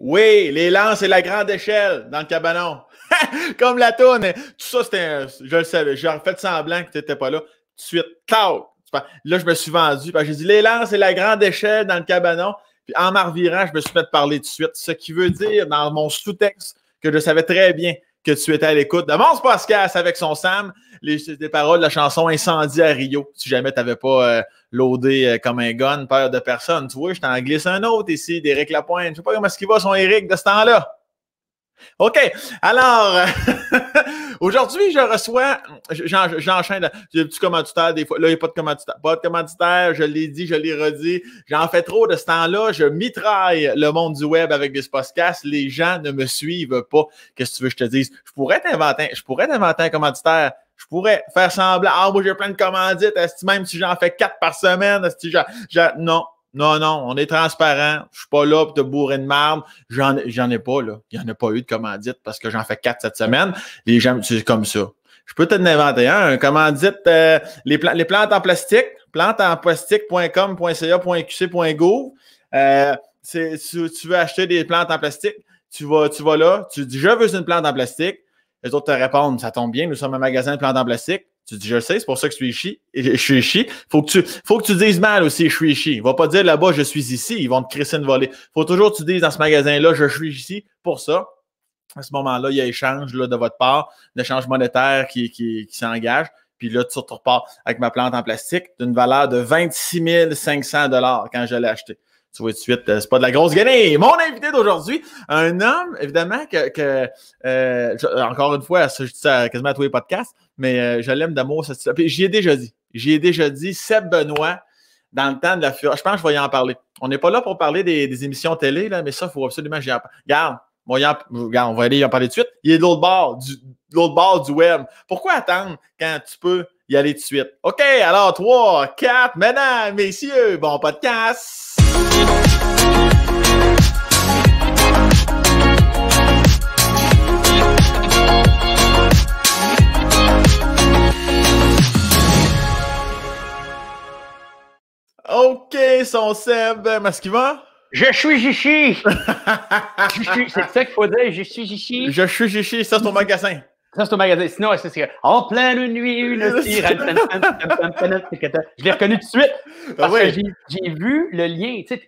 Oui, les lances et la grande échelle dans le cabanon. Comme la toune. Tout ça, c'était. Je le savais. J'ai fait semblant que tu n'étais pas là. Tout de suite, tao! Là, je me suis vendu. J'ai dit les lances et la grande échelle dans le cabanon. Puis en m'en revirant, je me suis fait parler tout de suite. Ce qui veut dire, dans mon sous-texte, que je savais très bien que tu étais à l'écoute de Mons Podcast avec son Sam, les paroles de la chanson Incendie à Rio. Si jamais tu n'avais pas loadé comme un gun, peur de personne. Tu vois, je t'en glisse un autre ici, d'Éric Lapointe. Je ne sais pas comment est-ce qu'il va, son Éric, de ce temps-là. OK. Alors, aujourd'hui, je reçois, j'enchaîne, j'ai des petits commanditaires des fois. Là, il n'y a pas de commanditaire. Pas de commanditaire, je l'ai dit, je l'ai redit. J'en fais trop de ce temps-là. Je mitraille le monde du web avec des podcasts. Les gens ne me suivent pas. Qu'est-ce que tu veux que je te dise? Je pourrais t'inventer un commanditaire. Je pourrais faire semblant. Ah, moi, j'ai plein de commandites. Même si j'en fais 4 par semaine, non. Non, on est transparent. Je suis pas là pour te bourrer de marde. J'en ai pas, là. Il n'y en a pas eu de commandite parce que j'en fais 4 cette semaine. Les gens, c'est comme ça. Je peux t'en inventer un commandite, les plantes en plastique, plantesenplastique.com.ca.qc.gouv. Si tu veux acheter des plantes en plastique, tu vas là, tu dis, je veux une plante en plastique. Les autres te répondent, ça tombe bien, nous sommes un magasin de plantes en plastique. Tu dis, je sais, c'est pour ça que je suis ici. Je suis ici. Faut que tu dises mal aussi, je suis ici. Il ne va pas dire là-bas, je suis ici. Ils vont te crisser une volée. Faut toujours que tu dises dans ce magasin-là, je suis ici pour ça. À ce moment-là, il y a échange là, de votre part, d'échange monétaire qui s'engage. Puis là, tu repars avec ma plante en plastique d'une valeur de 26 500 $ quand je l'ai acheté. Tu vois tout de suite, c'est pas de la grosse gainée. Mon invité d'aujourd'hui, un homme, évidemment, encore une fois, je dis ça quasiment à tous les podcasts, mais je l'aime d'amour. J'y ai déjà dit, Seb Benoît, dans le temps de la fureur. Je pense que je vais y en parler. On n'est pas là pour parler des émissions télé, là, mais ça, il faut absolument que j'y en parle. Regarde, on va aller y en parler tout de suite. Il est de l'autre bord du web. Pourquoi attendre quand tu peux y aller tout de suite? OK, alors 3, 4, mesdames, messieurs, bon podcast! OK, son Seb, est-ce qu'il va? Je suis Jichi! C'est ça qu'il faut dire, je suis Jichi. Je suis Jichi, ça c'est ton magasin. Ça c'est ton magasin. Sinon, c'est en pleine nuit, une sirène. Je l'ai reconnu tout de suite. Parce que j'ai vu le lien. Tu sais,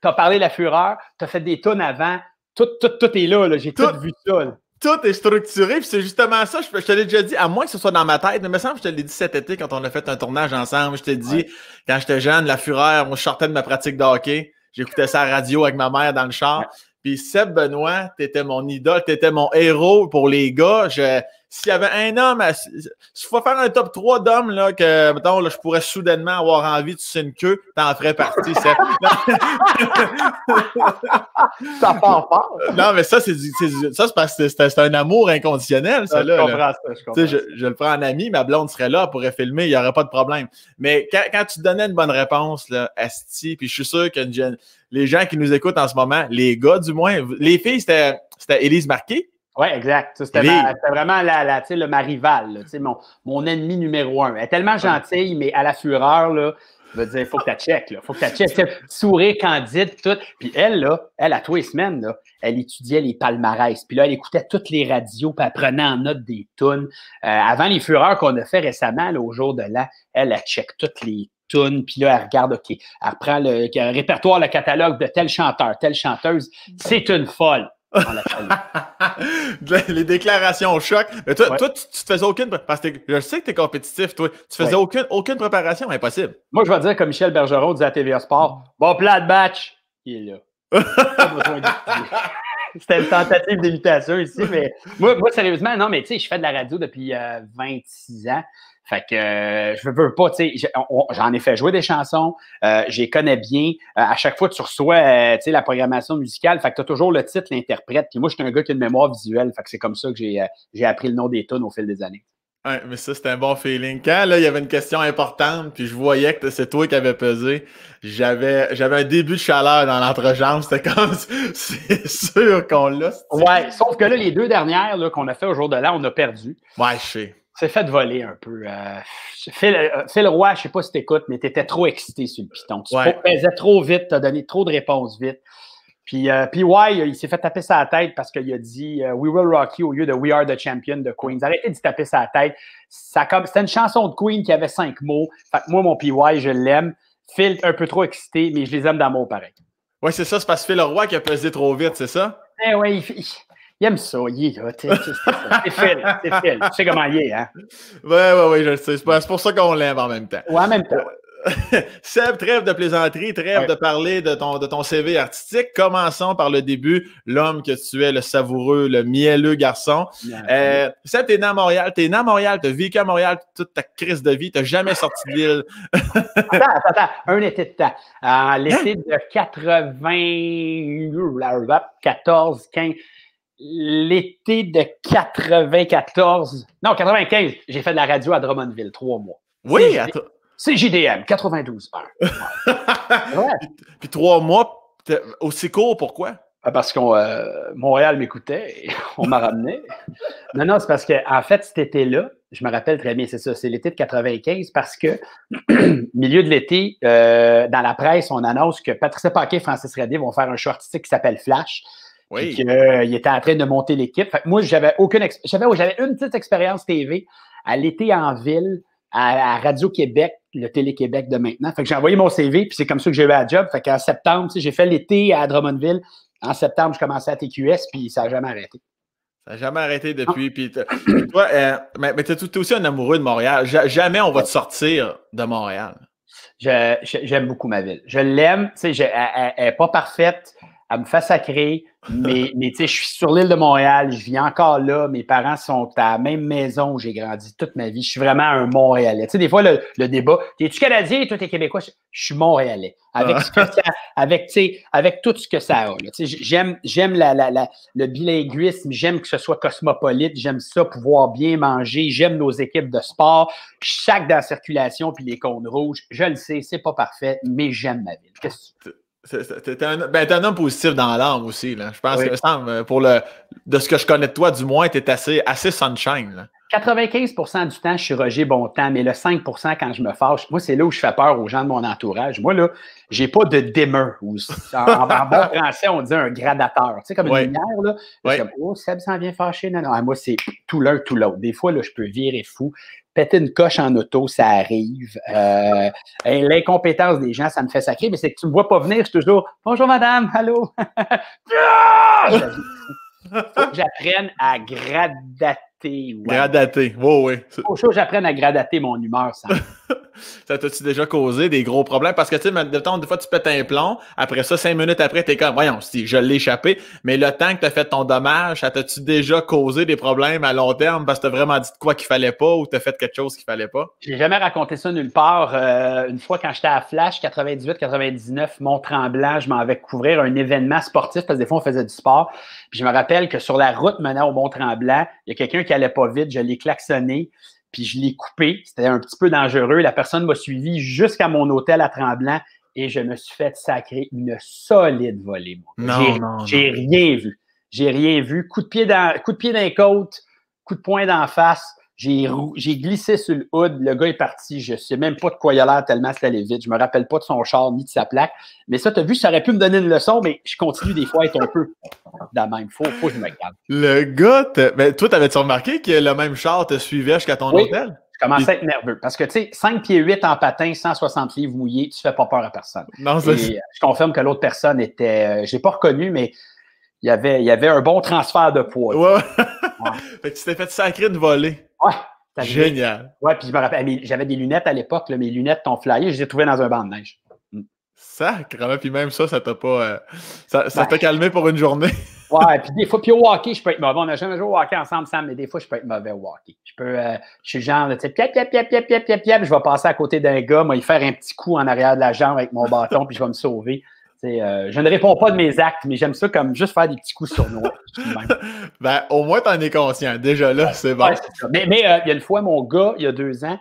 t'as parlé de la fureur, t'as fait des tonnes avant. Tout est là. J'ai tout vu ça. Là. Tout est structuré, puis c'est justement ça, je te l'ai déjà dit, à moins que ce soit dans ma tête, mais il me semble que je te l'ai dit cet été quand on a fait un tournage ensemble. Je t'ai dit, quand j'étais jeune, la fureur, moi je sortais de ma pratique de hockey, j'écoutais ça à la radio avec ma mère dans le char. Ouais. Puis Seb Benoît, t'étais mon idole, t'étais mon héros pour les gars. S'il y avait un homme, s'il faut faire un top 3 d'hommes, là, que, mettons, là, je pourrais soudainement avoir envie de sucer une queue, t'en ferais partie, Seb. Ça part fort. Non, mais ça, c'est parce que c'est un amour inconditionnel, ça, là. Je comprends ça, je comprends. Je le prends en ami, ma blonde serait là, elle pourrait filmer, il n'y aurait pas de problème. Mais quand tu donnais une bonne réponse, là, asti, puis je suis sûr que les gens qui nous écoutent en ce moment, les gars du moins, les filles, c'était Élise Marquis. Oui, exact. C'était vraiment ma rivale, mon ennemi numéro 1. Elle est tellement gentille, mais à la fureur, là, je veux dire, il faut que tu checkes. Il faut que tu checkes. Sourire candide, tout. Puis elle, à tous les semaines, là, elle étudiait les palmarès. Puis là, elle écoutait toutes les radios, puis elle prenait en note des tunes. Avant les fureurs qu'on a fait récemment, là, au jour de l'an, elle check toutes les tunes. Puis là, elle regarde, OK, elle reprend le répertoire, le catalogue de tel chanteur, telle chanteuse. C'est une folle. Les déclarations choc. Mais toi, tu te faisais aucune... Parce que je sais que tu es compétitif, toi. Tu faisais aucune préparation, impossible. Moi, je vais dire comme Michel Bergeron disait à TVA Sport, bon plan de match, il est là. C'était une tentative d'imitation ici, mais moi, sérieusement, non, mais tu sais, je fais de la radio depuis 26 ans. Fait que je veux pas, tu sais, j'en ai fait jouer des chansons, je les connais bien. À chaque fois, tu reçois, tu sais, la programmation musicale. Fait que tu as toujours le titre, l'interprète. Puis moi, je suis un gars qui a une mémoire visuelle. Fait que c'est comme ça que j'ai appris le nom des tunes au fil des années. Ouais, mais ça, c'était un bon feeling. Quand là, il y avait une question importante, puis je voyais que c'est toi qui avais pesé, j'avais un début de chaleur dans l'entrejambe. C'était comme, c'est sûr qu'on l'a. Ouais, sauf que là, les 2 dernières là, qu'on a fait au jour de l'an, on a perdu. Ouais, je sais. C'est fait voler un peu. Phil Roy, je sais pas si t'écoutes, mais t'étais trop excité sur le piton. Tu pesais trop vite, t'as donné trop de réponses vite. Puis PY, il s'est fait taper sa tête parce qu'il a dit We will rock you au lieu de We are the champion de Queens. Arrêtez de se taper sa tête. C'était une chanson de Queen qui avait 5 mots. Fait que moi, mon PY, je l'aime. Phil, un peu trop excité, mais je les aime d'amour pareil. Oui, c'est ça. C'est parce que Phil Roy qui a pesé trop vite, c'est ça? Eh oui, il aime ça. Il est là. C'est Phil. C'est Phil. Tu sais comment il est, hein? Oui, je le sais. C'est pour ça qu'on l'aime en même temps. Oui, en même temps. Seb, trêve de plaisanterie, trêve de parler de ton CV artistique. Commençons par le début. L'homme que tu es, le savoureux, le mielleux garçon. Seb, t'es né à Montréal. T'as vécu à Montréal toute ta crise de vie. T'as jamais sorti de l'île. Attends. Un été de temps. L'été de 14, 15. L'été de 94. Non, 95. J'ai fait de la radio à Drummondville, 3 mois. Oui, C'est JDM, 92 heures. Ouais. Puis 3 mois, aussi court, pourquoi? Parce que Montréal m'écoutait et on m'a ramené. Non, c'est parce qu'en fait, cet été-là, je me rappelle très bien, c'est ça, c'est l'été de 95 parce que, milieu de l'été, dans la presse, on annonce que Patricia Paquet et Francis Redé vont faire un show artistique qui s'appelle Flash. Oui. Puis qu'il était en train de monter l'équipe. Fait que moi, j'avais une petite expérience TV à l'été en ville, à Radio-Québec, le Télé-Québec de maintenant. Fait que j'ai envoyé mon CV, puis c'est comme ça que j'ai eu la job. Fait qu'en septembre, j'ai fait l'été à Drummondville. En septembre, je commençais à TQS, puis ça n'a jamais arrêté. Ça n'a jamais arrêté depuis. Puis toi, mais tu es aussi un amoureux de Montréal. Jamais on va te sortir de Montréal. J'aime beaucoup ma ville. Je l'aime. Elle n'est pas parfaite. Elle me fait sacrer, mais tu sais, je suis sur l'île de Montréal, je vis encore là, mes parents sont à la même maison où j'ai grandi toute ma vie. Je suis vraiment un Montréalais. Tu sais, des fois, le débat, es-tu Canadien et toi, t'es Québécois? Je suis Montréalais. Avec tout ce que ça a. Tu sais, j'aime le bilinguisme, j'aime que ce soit cosmopolite, j'aime ça, pouvoir bien manger, j'aime nos équipes de sport, chaque dans la circulation puis les cônes rouges. Je le sais, c'est pas parfait, mais j'aime ma ville. Qu'est-ce que tu... T'es un homme positif dans l'âme aussi. Là. Je pense que de ce que je connais de toi, du moins, tu es assez sunshine. Là. 95% du temps, je suis Roger Bontemps, mais le 5% quand je me fâche, moi, c'est là où je fais peur aux gens de mon entourage. Moi, là, j'ai pas de dimmer. En bon français, on dit un gradateur. Tu sais, comme une lumière, là. C'est comme, oh, Seb s'en vient fâché. Non, moi, c'est tout l'un, tout l'autre. Des fois, là, je peux virer fou. Péter une coche en auto, ça arrive. L'incompétence des gens, ça me fait sacrer, mais c'est que tu me vois pas venir, je suis toujours « Bonjour madame, allô! » Faut que j'apprenne à gradater. Ouais. Gradater, oui. Faut que j'apprenne à gradater mon humeur, ça. Ça t'a-tu déjà causé des gros problèmes? Parce que, tu sais, des fois, tu pètes un plomb. Après ça, 5 minutes après, t'es comme, voyons, si je l'ai échappé. Mais le temps que t'as fait ton dommage, ça t'a-tu déjà causé des problèmes à long terme parce que t'as vraiment dit de quoi qu'il fallait pas ou t'as fait quelque chose qu'il fallait pas? J'ai jamais raconté ça nulle part. Une fois, quand j'étais à Flash, 98-99, Mont-Tremblant, je m'en vais couvrir un événement sportif parce que des fois, on faisait du sport. Puis je me rappelle que sur la route menant au Mont-Tremblant, il y a quelqu'un qui allait pas vite, je l'ai klaxonné. Puis je l'ai coupé. C'était un petit peu dangereux. La personne m'a suivi jusqu'à mon hôtel à Tremblant et je me suis fait sacrer une solide volée. J'ai rien vu. J'ai rien vu. Coup de pied dans les côtes, coup de poing d'en face. J'ai glissé sur le hood. Le gars est parti. Je ne sais même pas de quoi il a l'air tellement ça allait vite. Je ne me rappelle pas de son char ni de sa plaque. Mais ça, tu as vu, ça aurait pu me donner une leçon, mais je continue des fois à être un peu de la même. Faut que je me calme. Le gars, mais toi, t'avais-tu remarqué que le même char te suivait jusqu'à ton hôtel? Je commençais à être nerveux. Parce que, tu sais, 5 pieds 8 en patin, 160 livres mouillés, tu ne fais pas peur à personne. Non, je confirme que l'autre personne était... je l'ai pas reconnu, mais il y avait un bon transfert de poids. Ouais. Fait que tu t'es fait sacrer de voler. Ouais. Génial. Ouais, puis je me rappelle, j'avais des lunettes à l'époque, mes lunettes t'ont flyé, je les ai trouvées dans un banc de neige. Sacrément, puis même ça t'a pas. Ça t'a calmé pour une journée. Ouais, puis des fois, puis au hockey, je peux être mauvais. On n'a jamais joué au hockey ensemble, Sam, mais des fois, je peux être mauvais au hockey. Je suis le genre, tu sais, piap, je vais passer à côté d'un gars, moi, il faire un petit coup en arrière de la jambe avec mon bâton, puis je vais me sauver. Je ne réponds pas de mes actes, mais j'aime ça comme juste faire des petits coups sur nous. Ben, au moins, t'en es conscient. Déjà là, c'est bon. Ouais, c'est ça. Mais il y a une fois, mon gars, il y a 2 ans,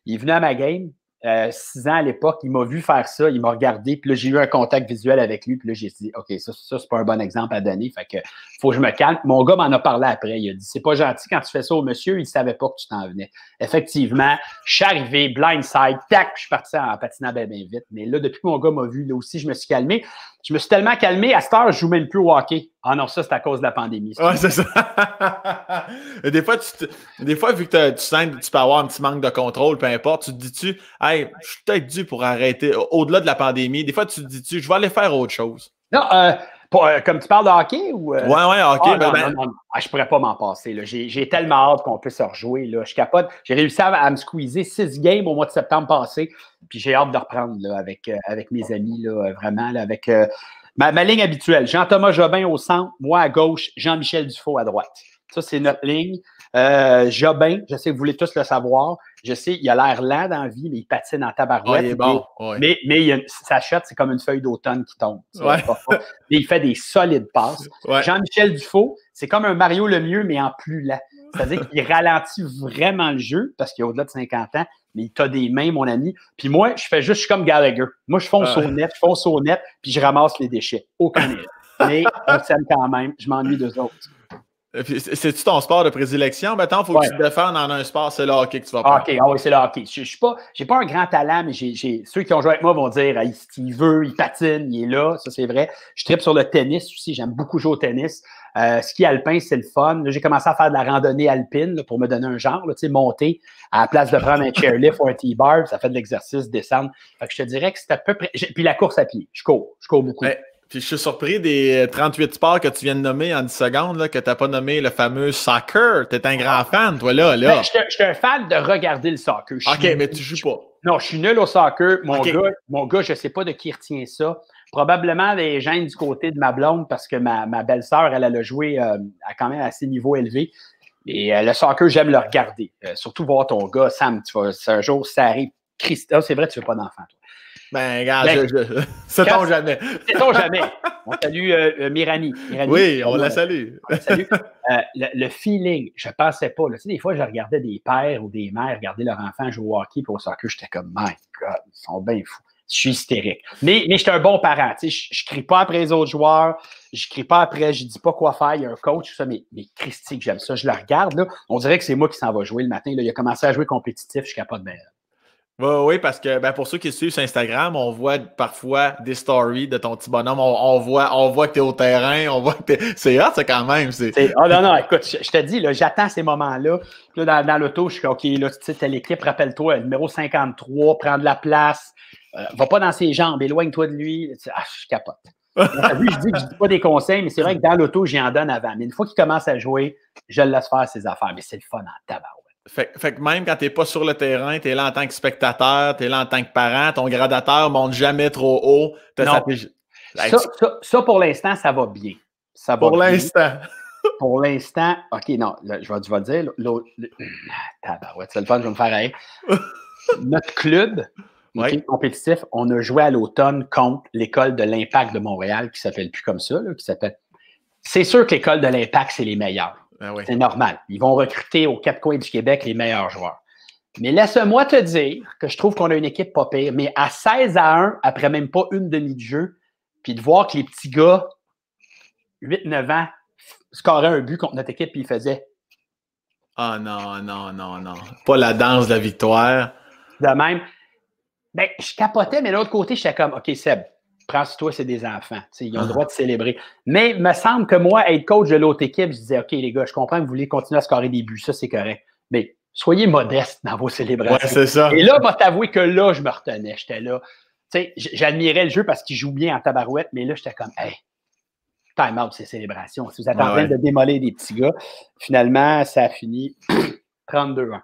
il est venu à ma game, 6 ans à l'époque, il m'a vu faire ça, il m'a regardé, puis là, j'ai eu un contact visuel avec lui, puis là, j'ai dit, OK, ça c'est pas un bon exemple à donner, fait que faut que je me calme. Mon gars m'en a parlé après, il a dit, c'est pas gentil quand tu fais ça au monsieur, il savait pas que tu t'en venais. Effectivement, je suis arrivé, blindside, tac, je suis parti en patinant bien vite, mais là, depuis que mon gars m'a vu, là aussi, je me suis calmé. Je me suis tellement calmé, à cette heure, je joue même plus au hockey. Ah non, ça, c'est à cause de la pandémie. Ouais, c'est ça. Des fois, vu que tu sens que tu peux avoir un petit manque de contrôle, peu importe, tu te dis-tu, hey, je suis peut-être dû pour arrêter, au-delà de la pandémie. Des fois, tu te dis-tu, je vais aller faire autre chose. Non, comme tu parles de hockey ou. Ouais, hockey. Non. Je pourrais pas m'en passer. J'ai tellement hâte qu'on puisse se rejouer. Là. Je capote. J'ai réussi à me squeezer 6 games au mois de septembre passé. Puis j'ai hâte de reprendre là, avec mes amis, là, vraiment, là, avec ma ligne habituelle. Jean-Thomas Jobin au centre, moi à gauche, Jean-Michel Dufault à droite. Ça, c'est notre ligne. Jobin, je sais que vous voulez tous le savoir. Je sais, il a l'air lent dans la vie, mais il patine en tabarouette. Il est bon. Ouais. Mais sa shot, c'est comme une feuille d'automne qui tombe. Ouais. Mais il fait des solides passes. Ouais. Jean-Michel Dufault, c'est comme un Mario Lemieux, mais en plus lent. C'est-à-dire qu'il ralentit vraiment le jeu parce qu'il est au-delà de 50 ans, mais il t'a des mains, mon ami. Puis moi, je suis comme Gallagher. Moi, je fonce au net, puis je ramasse les déchets. Aucun mérite. Mais on s'aime quand même. Je m'ennuie d'eux autres. C'est-tu ton sport de prédilection? Maintenant, il faut que tu te défendes dans un sport, c'est le hockey que tu vas prendre. OK, oui, c'est le hockey. J'ai pas un grand talent, mais ceux qui ont joué avec moi vont dire il veut, il patine, il est là, ça c'est vrai. Je tripe sur le tennis aussi, j'aime beaucoup jouer au tennis. Ski alpin, c'est le fun. Là, j'ai commencé à faire de la randonnée alpine là, pour me donner un genre, là, monter à la place de prendre un chairlift ou un T-bar, ça fait de l'exercice, descendre. Fait que je te dirais que c'est à peu près. Puis la course à pied, je cours beaucoup. Puis je suis surpris des 38 sports que tu viens de nommer en 10 secondes, là, que tu n'as pas nommé le fameux soccer. Tu es un grand fan, toi, là. Ben, je suis un fan de regarder le soccer. OK, mais tu joues pas. Non, je suis nul au soccer. Mon gars, je ne sais pas de qui retient ça. Probablement des gènes du côté de ma blonde parce que ma belle-sœur, elle a joué à quand même assez niveau élevé. Et le soccer, j'aime le regarder. Surtout voir ton gars, Sam, un jour, ça arrive. Christ, c'est vrai, tu ne veux pas d'enfant, toi. Ben, regarde, sait-on jamais. Sait-on jamais. On salue Mirani. Oui, on la salue. On la salue. Le feeling, je ne pensais pas. Là, tu sais, des fois, je regardais des pères ou des mères regarder leur enfant jouer au hockey et au soccer. J'étais comme, my God, ils sont bien fous. Je suis hystérique. Mais j'étais un bon parent. Tu sais, je ne crie pas après les autres joueurs. Je ne crie pas après. Je ne dis pas quoi faire. Il y a un coach, tout ça. Mais Christy, que j'aime ça. Je le regarde. Là, on dirait que c'est moi qui s'en va jouer le matin. Là, il a commencé à jouer compétitif. Je capote bien. Oui, parce que pour ceux qui suivent sur Instagram, on voit parfois des stories de ton petit bonhomme. On voit que tu es au terrain, on voit que c'est hot, ça quand même. Non, écoute, je te dis, là, j'attends ces moments-là. Puis là, dans l'auto, je suis OK, là, tu sais, t'as l'équipe, rappelle-toi, numéro 53, prends de la place, va pas dans ses jambes, éloigne-toi de lui. Je capote. T'as vu, je dis pas des conseils, mais c'est vrai que dans l'auto, j'y en donne avant. Mais une fois qu'il commence à jouer, je le laisse faire ses affaires. Mais c'est le fun en tabac. Fait que même quand t'es pas sur le terrain, t'es là en tant que spectateur, t'es là en tant que parent, ton gradateur monte jamais trop haut. Ça, pour l'instant, ça va bien. Pour l'instant. Pour l'instant, OK, non, là, je vais te dire, tabarouette, c'est le fun, je vais me faire rire. Notre club compétitif, on a joué à l'automne contre l'école de l'Impact de Montréal, qui s'appelle plus comme ça, là, qui s'appelle... C'est sûr que l'école de l'Impact, c'est les meilleurs. Ah oui. C'est normal. Ils vont recruter aux 4 coins du Québec les meilleurs joueurs. Mais laisse-moi te dire que je trouve qu'on a une équipe pas pire. Mais à 16-1, après même pas une demi de jeu, puis de voir que les petits gars, 8-9 ans, scoraient un but contre notre équipe, puis ils faisaient. Ah non. Pas la danse de la victoire. De même. Ben, je capotais, mais de l'autre côté, j'étais comme, OK, Seb, prends-toi, c'est des enfants. Ils ont le droit de célébrer. Mais il me semble que moi, être coach de l'autre équipe, je disais, OK, les gars, je comprends que vous voulez continuer à scorer des buts. Ça, c'est correct. Mais soyez modestes dans vos célébrations. Ouais, c'est ça. Et là, je vais t'avouer que là, je me retenais. J'étais là. Tu sais, j'admirais le jeu parce qu'il joue bien en tabarouette, mais là, j'étais comme, hey, time out, ces célébrations. Si vous êtes en train de démolir des petits gars, finalement, ça a fini 32-1.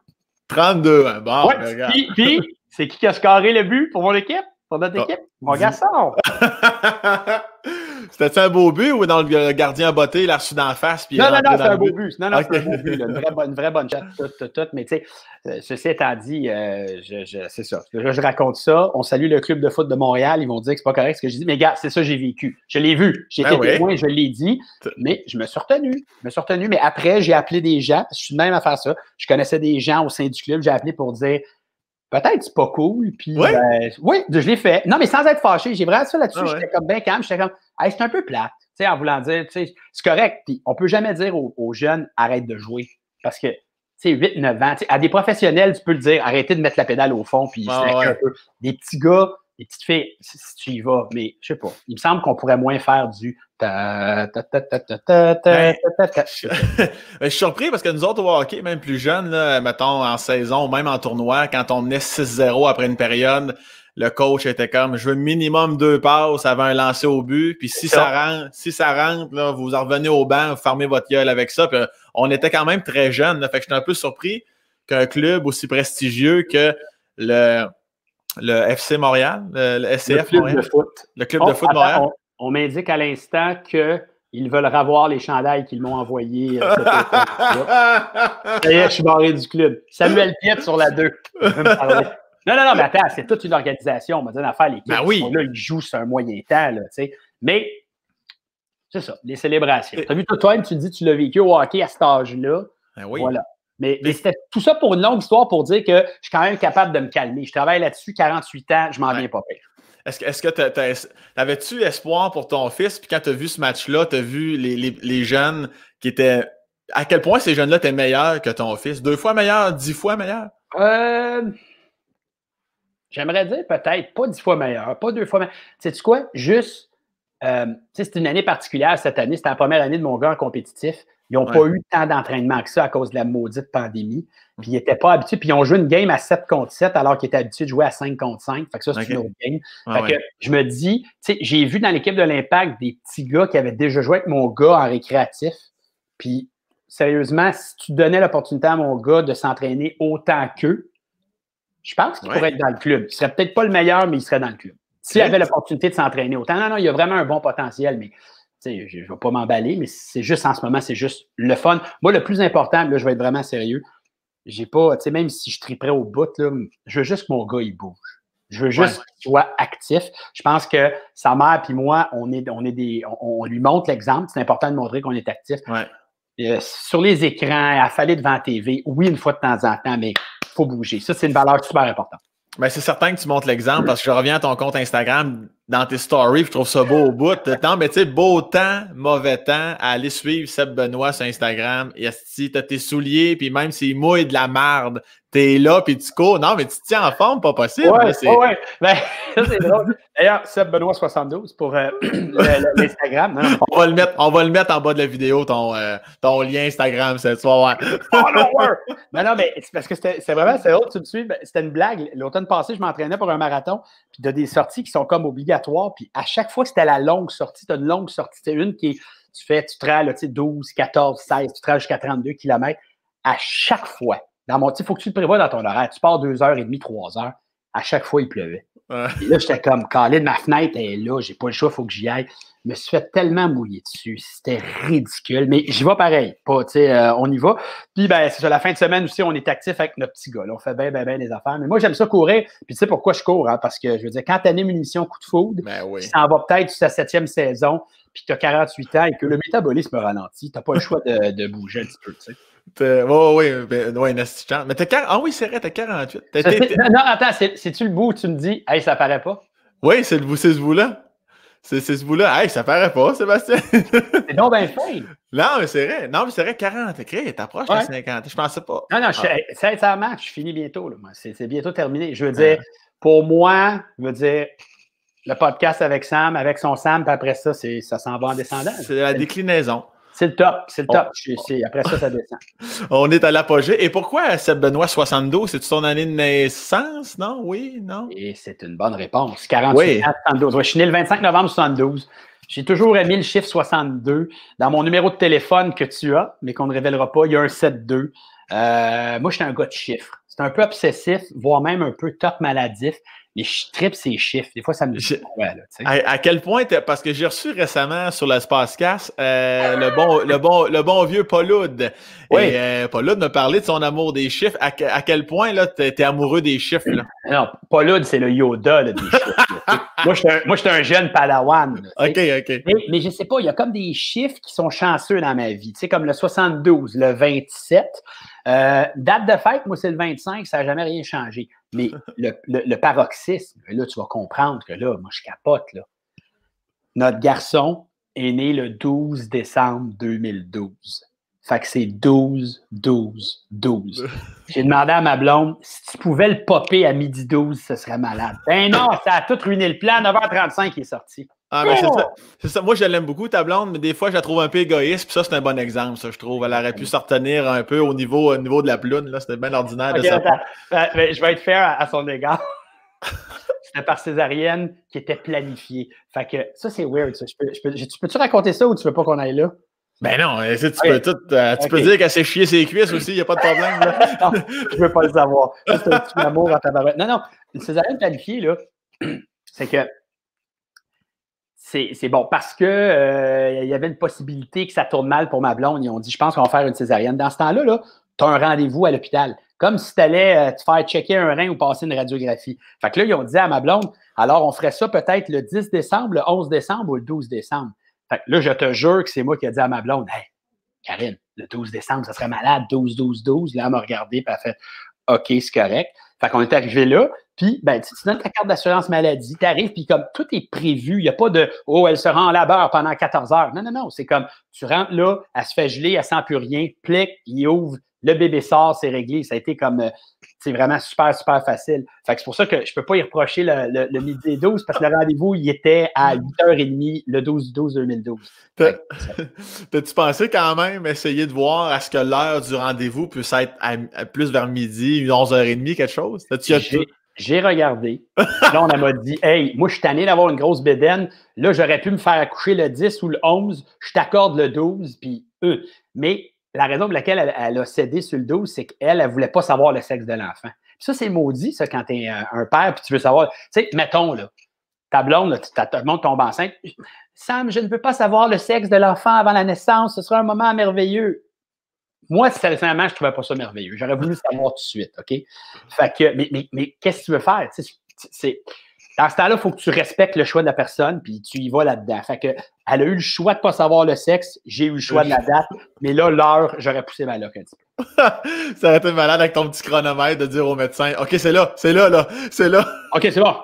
32-1. Bon, ouais, regarde. Puis, c'est qui a scoré le but pour mon équipe? Pour notre équipe? Mon garçon! C'était-tu un beau but ou dans le gardien botté, il l'a reçu d'en face? Puis non, c'est un beau but. Non, c'est un beau but. Une vraie bonne shot, tout. Mais tu sais, ceci étant dit, c'est ça. Je raconte ça. On salue le club de foot de Montréal. Ils vont dire que c'est pas correct ce que je dis. Mais gars, c'est ça que j'ai vécu. Je l'ai vu. J'ai été témoin, je l'ai dit. Mais je me suis retenu. Mais après, j'ai appelé des gens. Je suis de même à faire ça. Je connaissais des gens au sein du club. J'ai appelé pour dire peut-être c'est pas cool. Puis, oui? Oui, je l'ai fait. Non, mais sans être fâché. J'ai vraiment ça là-dessus. J'étais comme bien calme. J'étais comme, hey, c'est un peu plate. Tu sais, en voulant dire, tu sais, c'est correct. Puis, on peut jamais dire aux jeunes, arrête de jouer. Parce que, tu sais, 8-9 ans, à des professionnels, tu peux le dire, arrêtez de mettre la pédale au fond, puis slacker un peu. Des petits gars, des petites filles, si tu y vas, mais je sais pas. Il me semble qu'on pourrait moins faire du je suis surpris parce que nous autres au hockey, même plus jeunes, là, mettons en saison, même en tournoi, quand on menait 6-0 après une période, le coach était comme je veux minimum 2 passes avant un lancer au but. Puis si ça rentre, là, vous en revenez au banc, vous fermez votre gueule avec ça. Puis, on était quand même très jeunes. Là, fait que j'étais un peu surpris qu'un club aussi prestigieux que le FC Montréal, le SCF Montréal. Le club de foot de Montréal. On m'indique à l'instant qu'ils veulent revoir les chandails qu'ils m'ont envoyés. Ça y est, je suis barré du club. Samuel Piette sur la 2. Non, mais attends, c'est toute une organisation. On m'a dit d'affaire, les kids qui sont là, ils jouent sur un moyen temps. Là, mais c'est ça, les célébrations. Tu as vu, toi, tu dis que tu l'as vécu au hockey à cet âge-là. Ben oui. Voilà. Mais c'était tout ça pour une longue histoire pour dire que je suis quand même capable de me calmer. Je travaille là-dessus, 48 ans, je m'en viens pas pire. Est-ce que t'avais-tu espoir pour ton fils? Puis quand tu as vu ce match-là, tu as vu les jeunes qui étaient. À quel point ces jeunes-là étaient meilleurs que ton fils? 2 fois meilleurs, 10 fois meilleurs? J'aimerais dire peut-être pas 10 fois meilleur, pas 2 fois meilleur. Sais-tu quoi? Juste, c'est une année particulière cette année. C'était la première année de mon gars en compétitif. Ils n'ont pas eu tant d'entraînement que ça à cause de la maudite pandémie. Puis ils n'étaient pas habitués. Puis ils ont joué une game à 7 contre 7 alors qu'ils étaient habitués de jouer à 5 contre 5. Fait que ça, c'est une autre game. Fait que je me dis, tu sais, j'ai vu dans l'équipe de l'Impact des petits gars qui avaient déjà joué avec mon gars en récréatif. Puis sérieusement, si tu donnais l'opportunité à mon gars de s'entraîner autant qu'eux, je pense qu'il pourrait être dans le club. Il ne serait peut-être pas le meilleur, mais il serait dans le club. S'il avait l'opportunité de s'entraîner autant. Non, il y a vraiment un bon potentiel, mais je ne vais pas m'emballer, mais c'est juste en ce moment, c'est juste le fun. Moi, le plus important, là, je vais être vraiment sérieux. J'ai pas, même si je triperais au bout, là, je veux juste que mon gars, il bouge. Je veux juste qu'il soit actif. Je pense que sa mère et moi, on lui montre l'exemple. C'est important de montrer qu'on est actif. Sur les écrans, affaler devant la TV, oui, une fois de temps en temps, mais il faut bouger. Ça, c'est une valeur super importante. Ben, c'est certain que tu montres l'exemple parce que je reviens à ton compte Instagram dans tes stories, je trouve ça beau au bout. Non, mais tu sais, beau temps, mauvais temps, à aller suivre Seb Benoît sur Instagram. Et si t'as tes souliers, puis même s'il mouille de la marde, t'es là, puis tu cours. Non, mais tu te tiens en forme, pas possible. Oui. Ben, ça, c'est drôle. D'ailleurs, Seb Benoît 72 pour l'Instagram. Non. On va le mettre en bas de la vidéo, ton lien Instagram cette soir. Non, mais c'est parce que c'est vraiment, c'est drôle, tu me suis. C'était une blague. L'automne passé, je m'entraînais pour un marathon, puis tu as des sorties qui sont comme obligatoires, puis à chaque fois, c'était la longue sortie. Tu as une longue sortie. C'est une qui est, tu trails 12, 14, 16, tu trails jusqu'à 32 km. À chaque fois, il faut que tu le prévois dans ton horaire. Tu pars 2h30, 3h. À chaque fois, il pleuvait. Et là, j'étais comme, calé de ma fenêtre est là, j'ai pas le choix, il faut que j'y aille. Je me suis fait tellement mouiller dessus. C'était ridicule. Mais j'y vais pareil. On y va. Puis, c'est sur la fin de semaine aussi, on est actif avec notre petit gars. Là, on fait bien les affaires. Mais moi, j'aime ça courir. Puis, tu sais pourquoi je cours? Hein? Parce que, je veux dire, quand tu animes une émission Coup de foudre, tu s'en vas peut-être sur ta 7e saison, puis tu as 48 ans et que le métabolisme ralentit, tu n'as pas le choix de bouger un petit peu, tu sais. Mais ah oui, c'est vrai, t'as 48. Non, attends, c'est-tu le bout où tu me dis, hey, ça paraît pas? Oui, c'est ce bout-là. C'est ce bout-là. Hey, ça paraît pas, Sébastien. C'est donc bien fait. Non, mais c'est vrai. Non, mais c'est vrai, 40. T'approches de 50. Je pensais pas. Non, sincèrement, je finis bientôt. Là, moi. C'est bientôt terminé. Je veux dire, pour moi, le podcast avec Sam, avec son Sam, puis après ça, ça s'en va en descendant. C'est la déclinaison. C'est le top. Après ça descend. On est à l'apogée. Et pourquoi Seb Benoît 72? C'est-tu ton année de naissance? Non? Oui? Non? Et c'est une bonne réponse. 48 ans, 72. Ouais, je suis né le 25 novembre 72. J'ai toujours aimé le chiffre 62. Dans mon numéro de téléphone que tu as, mais qu'on ne révélera pas, il y a un 7-2. Moi, je suis un gars de chiffres. C'est un peu obsessif, voire même un peu top maladif. Mais je tripe ces chiffres. Des fois, ça me dit à quel point, parce que j'ai reçu récemment sur l'espace casse le bon vieux Paul Oud. Oui. Et Paul Oud me parlait de son amour des chiffres. À quel point là, t'es amoureux des chiffres? Là? Non, Paul Oud, c'est le Yoda là, des chiffres. Moi, je suis un jeune padawan. OK. Mais je sais pas, il y a comme des chiffres qui sont chanceux dans ma vie. Tu sais, comme le 72, le 27. Date de fête, moi, c'est le 25, ça n'a jamais rien changé. Mais le paroxysme, là, tu vas comprendre que là, moi, je capote, là. Notre garçon est né le 12 décembre 2012. Fait que c'est 12, 12, 12. J'ai demandé à ma blonde si tu pouvais le popper à midi 12, ce serait malade. Ben non, ça a tout ruiné le plan. 9h35, il est sorti. Ah, mais c'est ça. Moi, je l'aime beaucoup, ta blonde, mais des fois, je la trouve un peu égoïste. Puis ça, c'est un bon exemple, ça, je trouve. Elle aurait pu s'en retenir un peu au niveau de la ploune. Là, c'était bien ordinaire de sa part. Je vais être fair à son égard. C'était par césarienne qui était planifiée. Fait que ça, c'est weird. Ça. Peux-tu raconter ça ou tu veux pas qu'on aille là? Ben non, tu peux dire qu'elle s'est chier ses cuisses aussi, il n'y a pas de problème. Là. Non, je veux pas le savoir. Ça, c'est un petit amour en tabarouette. Non, une césarienne planifiée, là, c'est que c'est bon parce que il y avait une possibilité que ça tourne mal pour ma blonde. Ils ont dit, je pense qu'on va faire une césarienne. Dans ce temps-là, là, tu as un rendez-vous à l'hôpital. Comme si tu allais te faire checker un rein ou passer une radiographie. Fait que là, ils ont dit à ma blonde, alors on ferait ça peut-être le 10 décembre, le 11 décembre ou le 12 décembre. Fait que là, je te jure que c'est moi qui ai dit à ma blonde, hey, Karine, le 12 décembre, ça serait malade, 12, 12, 12. Là, elle m'a regardé, puis elle a fait, OK, c'est correct. Fait qu'on est arrivé là, puis ben, tu donnes ta carte d'assurance maladie, tu arrives, puis comme tout est prévu, il n'y a pas de « Oh, elle se rend en labeur pendant 14 heures ». Non, c'est comme, tu rentres là, elle se fait geler, elle sent plus rien, plique, il ouvre, le bébé sort, c'est réglé. Ça a été comme, c'est vraiment super, super facile. Fait que c'est pour ça que je peux pas y reprocher le midi 12 parce que le rendez-vous, il était à 8h30 le 12/12/2012. T'as-tu pensé quand même essayer de voir à ce que l'heure du rendez-vous puisse être à plus vers midi, 11h30, quelque chose? J'ai regardé. Là, on m'a dit, hey, moi, je suis tanné d'avoir une grosse bédaine. Là, j'aurais pu me faire accoucher le 10 ou le 11. Je t'accorde le 12, puis Mais la raison pour laquelle elle a cédé sur le 12, c'est qu'elle ne voulait pas savoir le sexe de l'enfant. Puis ça, c'est maudit, ça, quand tu es un père, puis tu veux savoir. Tu sais, mettons, là, ta blonde, ta blonde tombe enceinte. Sam, je ne veux pas savoir le sexe de l'enfant avant la naissance. Ce sera un moment merveilleux. Moi, sincèrement, je ne trouvais pas ça merveilleux. J'aurais voulu savoir tout de suite, OK? Fait que, mais qu'est-ce que tu veux faire? Dans ce temps-là, il faut que tu respectes le choix de la personne, puis tu y vas là-dedans. Fait que, elle a eu le choix de ne pas savoir le sexe, j'ai eu le choix de la date, mais là, l'heure, j'aurais poussé ma loque un petit peu. Ça aurait été malade avec ton petit chronomètre de dire au médecin, OK, c'est là. OK, c'est bon.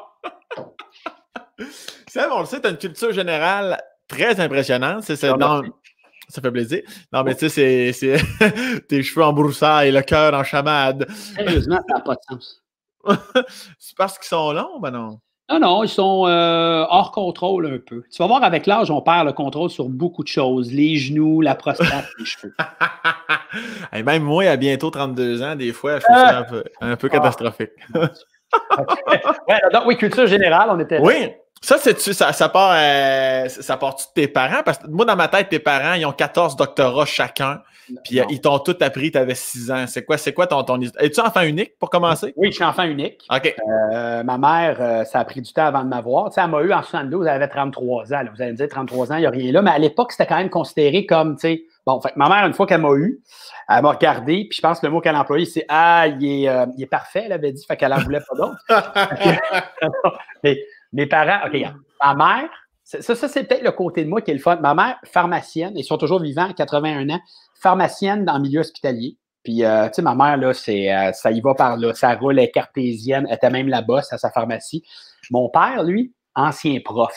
Sam, on le sait, tu as une culture générale très impressionnante. Ça fait plaisir. Non, mais tu sais, c'est tes cheveux en broussailles, le cœur en chamade. Sérieusement, ça n'a pas de sens. C'est parce qu'ils sont longs, ben non? Non, ils sont hors contrôle un peu. Tu vas voir, avec l'âge, on perd le contrôle sur beaucoup de choses. Les genoux, la prostate, les cheveux. Et même moi, à bientôt 32 ans, des fois, je trouve ça un peu catastrophique. Oui, culture générale, on était là. Oui, ça part-tu de tes parents? Parce que moi, dans ma tête, tes parents, ils ont 14 doctorats chacun. Puis ils t'ont tout appris, tu avais 6 ans. C'est quoi ton histoire? Es-tu enfant unique pour commencer? Oui, je suis enfant unique. OK. Ma mère, ça a pris du temps avant de m'avoir. Tu sais, elle m'a eu en 72, elle avait 33 ans. Là. Vous allez me dire, 33 ans, il n'y a rien là. Mais à l'époque, c'était quand même considéré comme, tu sais, bon, fait, ma mère, une fois qu'elle m'a eu, elle m'a regardé, puis je pense que le mot qu'elle a employé, c'est « Ah, il est parfait », elle avait dit, fait qu'elle n'en voulait pas d'autre. Mais mes parents, OK, ma mère, ça c'est peut-être le côté de moi qui est le fun. Ma mère, pharmacienne, ils sont toujours vivants, 81 ans, pharmacienne dans le milieu hospitalier. Puis, tu sais, ma mère, là, ça y va par là. Ça roule, elle est cartésienne, elle était même la boss à sa pharmacie. Mon père, lui, ancien prof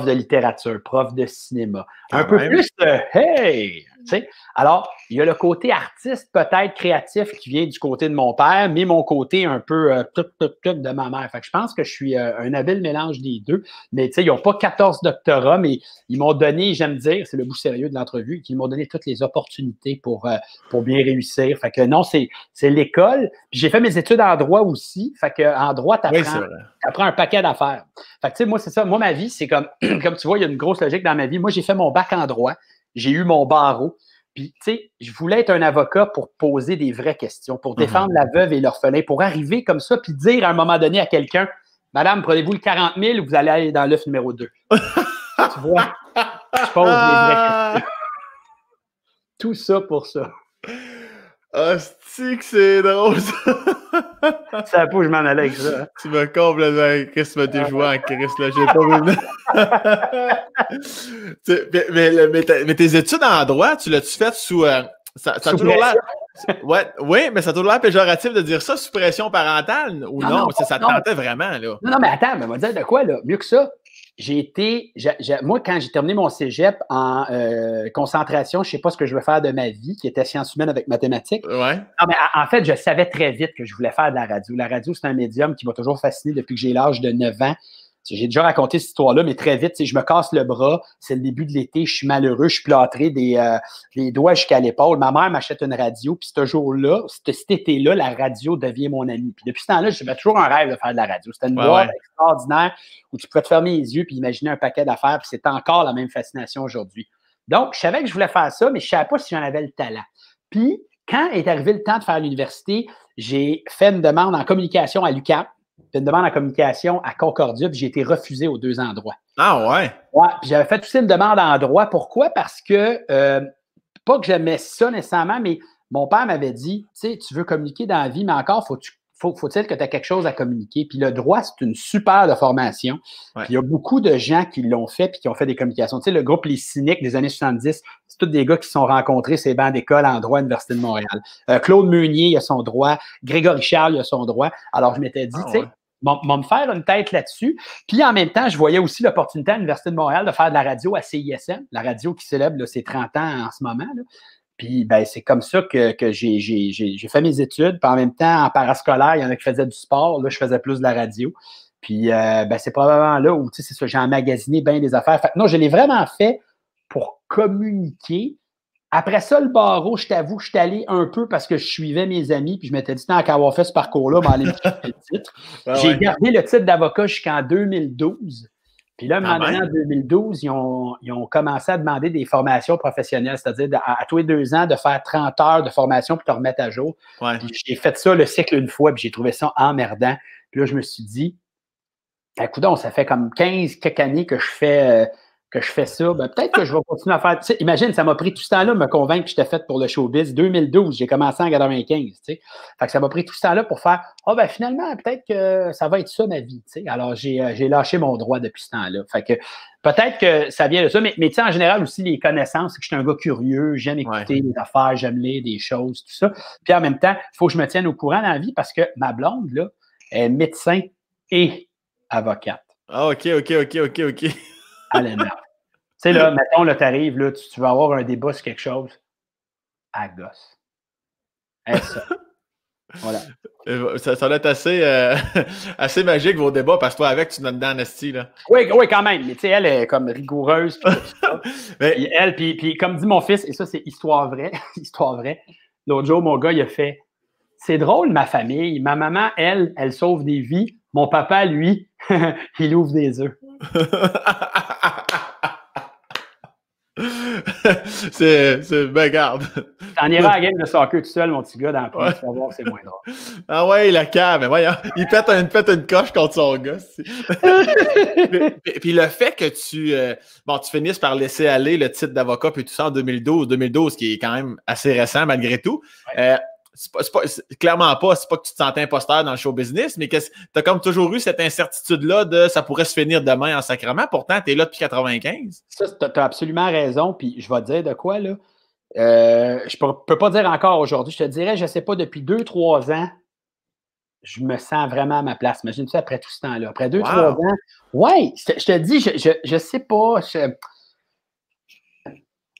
de littérature, prof de cinéma. Un peu plus de « Hey! » Tu sais? Alors, il y a le côté artiste, peut-être créatif, qui vient du côté de mon père, mais mon côté un peu tout de ma mère. Fait que je pense que je suis un habile mélange des deux. Mais tu sais, ils n'ont pas 14 doctorats, mais ils m'ont donné, j'aime dire, c'est le bout sérieux de l'entrevue, qu'ils m'ont donné toutes les opportunités pour bien réussir. Fait que non, c'est l'école. Puis j'ai fait mes études en droit aussi. Fait qu'en droit, tu apprends un paquet d'affaires. Fait que tu sais, moi, c'est ça. Moi, ma vie, c'est comme tu vois, il y a une grosse logique dans ma vie. Moi, j'ai fait mon bac en droit. J'ai eu mon barreau. Puis, tu sais, je voulais être un avocat pour poser des vraies questions, pour défendre la veuve et l'orphelin, pour arriver comme ça, puis dire à un moment donné à quelqu'un, « Madame, prenez-vous le 40 000 ou vous allez aller dans l'œuf numéro 2? » Tu vois? Je pose des vraies questions. Tout ça pour ça. Hostie que c'est drôle, ça! Ça n'a pas où je m'en allais avec ça. Hein? Tu m'as complètement... Chris, tu m'as déjoué en Chris, là. J'ai pas vu. mais tes études en droit, tu l'as-tu fait sous... ça a toujours l'air... Ouais, oui, mais ça a toujours l'air péjoratif de dire ça sous pression parentale ou non? Ça te tentait vraiment, là? Non, mais attends, mais on va dire de quoi, là? Mieux que ça. Moi, quand j'ai terminé mon cégep en concentration, je ne sais pas ce que je veux faire de ma vie, qui était sciences humaines avec mathématiques. Ouais. Non, mais en fait, je savais très vite que je voulais faire de la radio. La radio, c'est un médium qui m'a toujours fasciné depuis que j'ai l'âge de 9 ans. J'ai déjà raconté cette histoire-là, mais très vite, je me casse le bras, c'est le début de l'été, je suis malheureux, je suis plâtré des doigts jusqu'à l'épaule. Ma mère m'achète une radio, puis ce jour-là, cet été-là, la radio devient mon ami. Puis depuis ce temps-là, j'avais toujours un rêve de faire de la radio. C'était une boîte extraordinaire où tu pouvais te fermer les yeux puis imaginer un paquet d'affaires, puis c'est encore la même fascination aujourd'hui. Donc, je savais que je voulais faire ça, mais je ne savais pas si j'en avais le talent. Puis, quand est arrivé le temps de faire l'université, j'ai fait une demande en communication à l'UQAM, une demande en communication à Concordia, puis j'ai été refusé aux 2 endroits. Ah ouais? Ouais, puis j'avais fait aussi une demande en droit. Pourquoi? Parce que, pas que j'aimais ça nécessairement, mais mon père m'avait dit, tu sais, tu veux communiquer dans la vie, mais encore, faut-il que tu aies quelque chose à communiquer. Puis le droit, c'est une super de formation. Ouais. Puis il y a beaucoup de gens qui l'ont fait puis qui ont fait des communications. Tu sais, le groupe Les Cyniques des années 70, c'est tous des gars qui se sont rencontrés ces bancs d'école en droit à l'Université de Montréal. Claude Meunier, il a son droit. Grégory Charles, il a son droit. Alors, je m'étais dit, tu sais, me faire une tête là-dessus. Puis en même temps, je voyais aussi l'opportunité à l'Université de Montréal de faire de la radio à CISM, la radio qui célèbre là, ses 30 ans en ce moment. Là. Puis ben, c'est comme ça que j'ai fait mes études. Puis en même temps, en parascolaire, il y en a qui faisaient du sport. Là, je faisais plus de la radio. Puis ben, c'est probablement là où, tu sais, c'est ça, j'ai emmagasiné bien des affaires. Fait que non, je l'ai vraiment fait pour communiquer. Après ça, le barreau, je t'avoue, je suis allé un peu parce que je suivais mes amis, puis je m'étais dit, tant qu'à avoir fait ce parcours-là, m'aller me chercher le titre. J'ai gardé le titre d'avocat jusqu'en 2012. Puis là, un moment donné, en 2012, ils ont commencé à demander des formations professionnelles, c'est-à-dire à tous les 2 ans, de faire 30 heures de formation pour te remettre à jour. Ouais. Puis j'ai fait ça le cycle une fois, puis j'ai trouvé ça emmerdant. Puis là, je me suis dit, écoute, ça fait comme 15 quelques années que je fais ça, ben, peut-être que je vais continuer à faire. Tu sais, imagine, ça m'a pris tout ce temps-là de me convaincre que j'étais fait pour le showbiz. 2012, j'ai commencé en 95. Tu sais. Fait que ça m'a pris tout ce temps-là pour faire ben finalement, peut-être que ça va être ça ma vie. Tu sais. Alors, j'ai lâché mon droit depuis ce temps-là. Fait que peut-être que ça vient de ça, mais tu sais, en général aussi, les connaissances, c'est que je suis un gars curieux, j'aime écouter des affaires, j'aime lire des choses, tout ça. Puis en même temps, il faut que je me tienne au courant dans la vie parce que ma blonde, là, est médecin et avocate. Ah, OK. Allez, merde. Tu sais, là, mettons, là, t'arrives, là, tu vas avoir un débat sur quelque chose. À gosse. Ça. Voilà. Ça doit être assez magique, vos débats, parce que toi, avec, tu donnes dans Nasty, là. Oui, quand même. Mais tu sais, elle est comme rigoureuse. Puis comme dit mon fils, et ça, c'est histoire vraie. Histoire vraie. L'autre jour, mon gars, il a fait c'est drôle, ma famille. Ma maman, elle sauve des vies. Mon papa, lui, il ouvre des œufs. c'est ben garde. T'en iras à la game de soccer tout seul, mon petit gars, dans le point, tu vas voir, c'est moins drôle. Ah ouais, la cave, mais voyons, il pète une coche contre son gars. Puis le fait que tu finisses par laisser aller le titre d'avocat puis tout ça en 2012, qui est quand même assez récent malgré tout. Ouais. Clairement pas, c'est pas que tu te sentais imposteur dans le show business, mais tu as comme toujours eu cette incertitude-là de ça pourrait se finir demain en sacrement. Pourtant, tu es là depuis 95. Ça, tu as absolument raison. Puis je vais te dire de quoi, là. Je peux pas dire encore aujourd'hui. Je te dirais, je sais pas, depuis 2-3 ans, je me sens vraiment à ma place. Imagine-tu après tout ce temps-là. Après 2-3 ans. Oui, je te dis, je sais pas.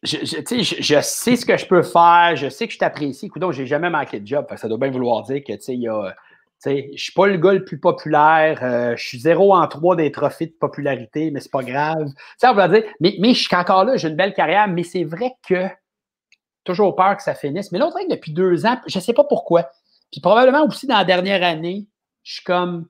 Je sais ce que je peux faire, je sais que je t'apprécie. Écoute, j'ai jamais manqué de job. Ça doit bien vouloir dire que je ne suis pas le gars le plus populaire. Je suis 0 en 3 des trophées de popularité, mais c'est pas grave. On va dire, mais je suis encore là, j'ai une belle carrière, mais c'est vrai que toujours peur que ça finisse. Mais l'autre, depuis 2 ans, je ne sais pas pourquoi. Puis probablement aussi dans la dernière année, je suis comme,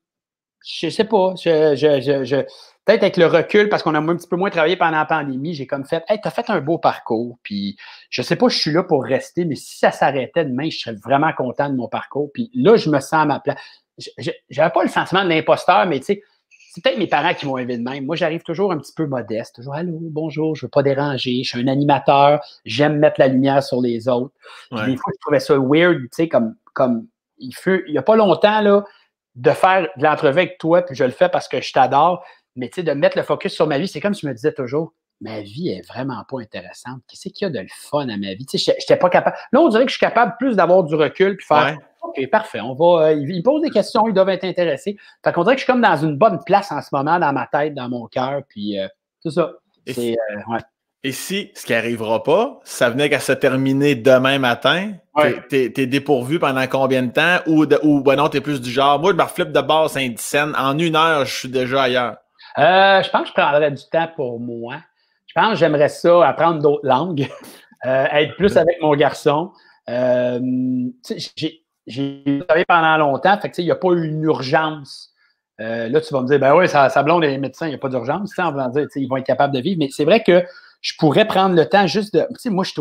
je sais pas, peut-être avec le recul, parce qu'on a un petit peu moins travaillé pendant la pandémie, j'ai comme fait, hey, t'as fait un beau parcours, puis je sais pas, je suis là pour rester, mais si ça s'arrêtait demain, je serais vraiment content de mon parcours. Puis là, je me sens à ma place. J'avais pas le sentiment de l'imposteur, mais tu sais, c'est peut-être mes parents qui m'ont élevé de même. Moi, j'arrive toujours un petit peu modeste, toujours, allô, bonjour, je veux pas déranger, je suis un animateur, j'aime mettre la lumière sur les autres. Puis des fois, je trouvais ça weird, tu sais, comme il y a pas longtemps, là, de faire de l'entrevue avec toi, puis je le fais parce que je t'adore, mais tu sais, de mettre le focus sur ma vie, c'est comme je me disais toujours, ma vie est vraiment pas intéressante. Qu'est-ce qu'il y a de le fun à ma vie? Tu sais, j'étais pas capable. Là, on dirait que je suis capable plus d'avoir du recul puis faire OK, parfait, on va. Ils posent des questions, ils doivent être intéressés. Fait qu'on dirait que je suis comme dans une bonne place en ce moment, dans ma tête, dans mon cœur, puis tout ça. Et si ce qui n'arrivera pas, ça venait qu'à se terminer demain matin, t'es dépourvu pendant combien de temps? Ou ben non, t'es plus du genre, moi, je me reflippe de base Saint-Dicenne. En 1 heure, je suis déjà ailleurs. Je pense que je prendrais du temps pour moi. Je pense que j'aimerais ça, apprendre d'autres langues, être plus avec mon garçon. J'ai travaillé pendant longtemps, fait que il n'y a pas eu une urgence. Là, tu vas me dire, ben oui, sa blonde est médecin, il n'y a pas d'urgence. On va dire, ils vont être capables de vivre. Mais c'est vrai que je pourrais prendre le temps juste de. Tu sais, moi, je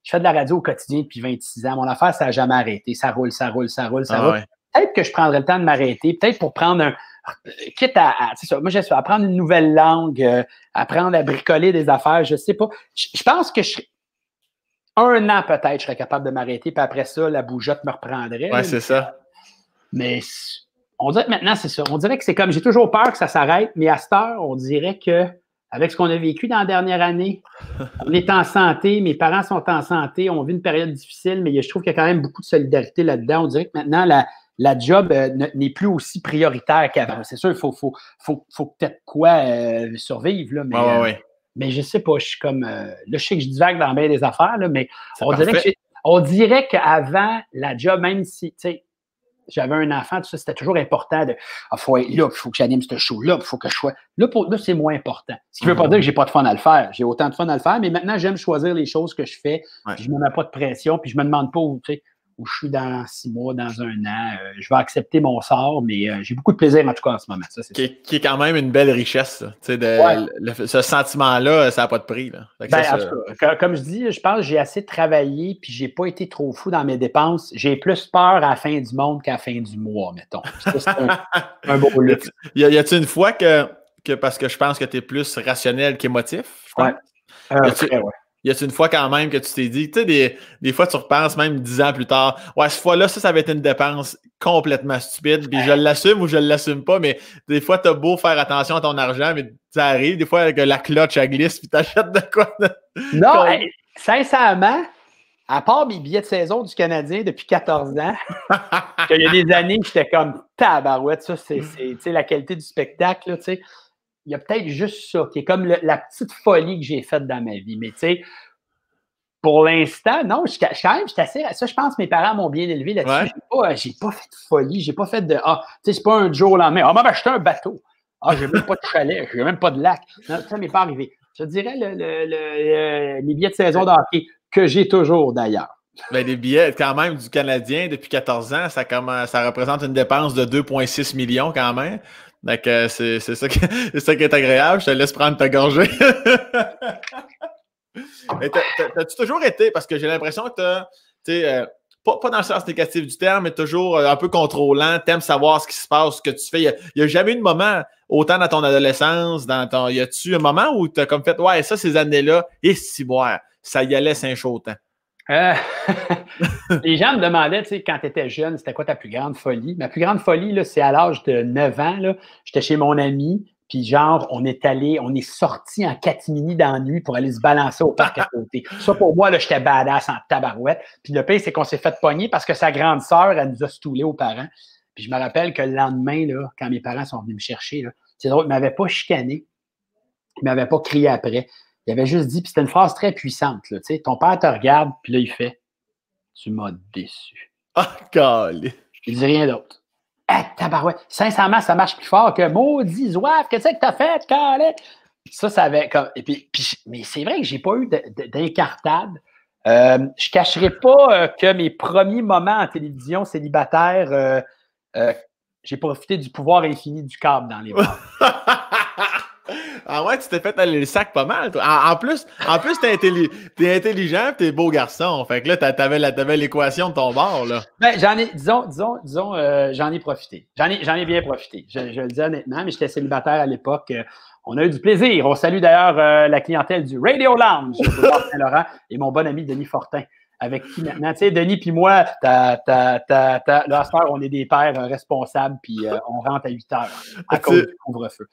fais de la radio au quotidien depuis 26 ans. Mon affaire, ça n'a jamais arrêté. Ça roule. Ouais. Peut-être que je prendrais le temps de m'arrêter, peut-être pour prendre quitte à moi, j'essaie apprendre une nouvelle langue, apprendre à bricoler des affaires, je sais pas. Je pense que 1 an peut-être, je serais capable de m'arrêter, puis après ça, la bougeotte me reprendrait. Ouais, c'est ça. Mais on dirait que maintenant, c'est ça. On dirait que c'est comme, j'ai toujours peur que ça s'arrête, mais à cette heure, on dirait que avec ce qu'on a vécu dans la dernière année, on est en santé, mes parents sont en santé, on vit une période difficile, mais je trouve qu'il y a quand même beaucoup de solidarité là-dedans. On dirait que maintenant, la job n'est plus aussi prioritaire qu'avant. C'est sûr, il faut peut-être quoi survivre, là, mais, mais je sais pas, je suis comme... là, je sais que je divague dans bien des affaires, là, mais on dirait qu'avant, la job, même si, tu sais, j'avais un enfant, tout ça, c'était toujours important de faut être là, il faut que j'anime ce show-là, il faut que je sois. Là, c'est moins important. Ce qui ne veut pas dire que j'ai pas de fun à le faire. J'ai autant de fun à le faire, mais maintenant, j'aime choisir les choses que je fais. Puis je ne me mets pas de pression, puis je ne me demande pas où je suis dans 6 mois, dans 1 an. Je vais accepter mon sort, mais j'ai beaucoup de plaisir en tout cas en ce moment. Ça, qui est quand même une belle richesse. Ce sentiment-là, ça n'a pas de prix. Là. En tout cas, comme je dis, je pense que j'ai assez travaillé puis j'ai pas été trop fou dans mes dépenses. J'ai plus peur à la fin du monde qu'à la fin du mois, mettons. Ça, c'est un beau luxe. Y a-t-il une fois que parce que je pense que tu es plus rationnel qu'émotif? Y a-t-il une fois quand même que tu t'es dit, tu sais, des fois tu repenses même 10 ans plus tard, cette fois-là, ça va être une dépense complètement stupide, puis je l'assume ou je l'assume pas, mais des fois, t'as beau faire attention à ton argent, mais ça arrive, des fois, que la clutch, elle glisse, puis t'achètes de quoi? Non, sincèrement, à part mes billets de saison du Canadien depuis 14 ans, il y a des années, j'étais comme tabarouette, ça, c'est la qualité du spectacle, tu sais. Il y a peut-être juste ça, qui est comme la petite folie que j'ai faite dans ma vie. Mais tu sais, pour l'instant, non, je suis assez... Ça, je pense que mes parents m'ont bien élevé là-dessus. J'ai pas fait de folie, j'ai pas fait de... tu sais, c'est pas un jour au lendemain. M'a acheté un bateau. J'ai même pas de chalet, j'ai même pas de lac. Non, ça m'est pas arrivé. Je dirais les billets de saison de hockey, que j'ai toujours d'ailleurs. Ben, les billets, quand même, du Canadien depuis 14 ans, ça représente une dépense de 2,6 millions quand même. Donc, c'est ça qui est agréable. Je te laisse prendre ta gorgée. Mais t'as-tu toujours été, parce que j'ai l'impression que pas dans le sens négatif du terme, mais toujours un peu contrôlant, t'aimes savoir ce qui se passe, ce que tu fais. Il n'y a jamais eu de moment, autant dans ton adolescence, y a-tu un moment où t'as comme fait, ça, ces années-là, et si boire, ça y allait Saint-Chautan? Les gens me demandaient, tu sais, quand tu étais jeune, c'était quoi ta plus grande folie? Ma plus grande folie, là, c'est à l'âge de 9 ans. Là, j'étais chez mon ami, puis genre, on est sorti en catimini dans la nuit pour aller se balancer au parc à côté. Ça, pour moi, là, j'étais badass en tabarouette. Puis le pire, c'est qu'on s'est fait pogner parce que sa grande sœur, elle nous a stoulés aux parents. Puis je me rappelle que le lendemain, là, quand mes parents sont venus me chercher, là, c'est drôle, ils ne m'avaient pas chicané. Ils ne m'avaient pas crié après. Il avait juste dit, puis c'était une phrase très puissante, là, tu sais, ton père te regarde, puis là, il fait, tu m'as déçu. Calé. Il dit rien d'autre. Tabarouette. Sincèrement, ça marche plus fort que maudit zouave, qu'est-ce que t'as fait, calé? Ça avait comme. Et puis, mais c'est vrai que j'ai pas eu d'incartade. Je cacherai pas que mes premiers moments en télévision célibataire, j'ai profité du pouvoir infini du câble dans les bras. Ah ouais, tu t'es fait aller le sac pas mal, toi. En plus, t'es intelligent et t'es beau garçon. Fait que là, t'avais l'équation de ton bord, là. Ben, j'en ai profité. J'en ai bien profité. Je le dis honnêtement, mais j'étais célibataire à l'époque. On a eu du plaisir. On salue d'ailleurs la clientèle du Radio Lounge, Saint-Laurent, et mon bon ami Denis Fortin. avec qui maintenant? Tu sais, Denis puis moi, là, à cette heure, on est des pères responsables, puis on rentre à 8 heures à cause du couvre-feu.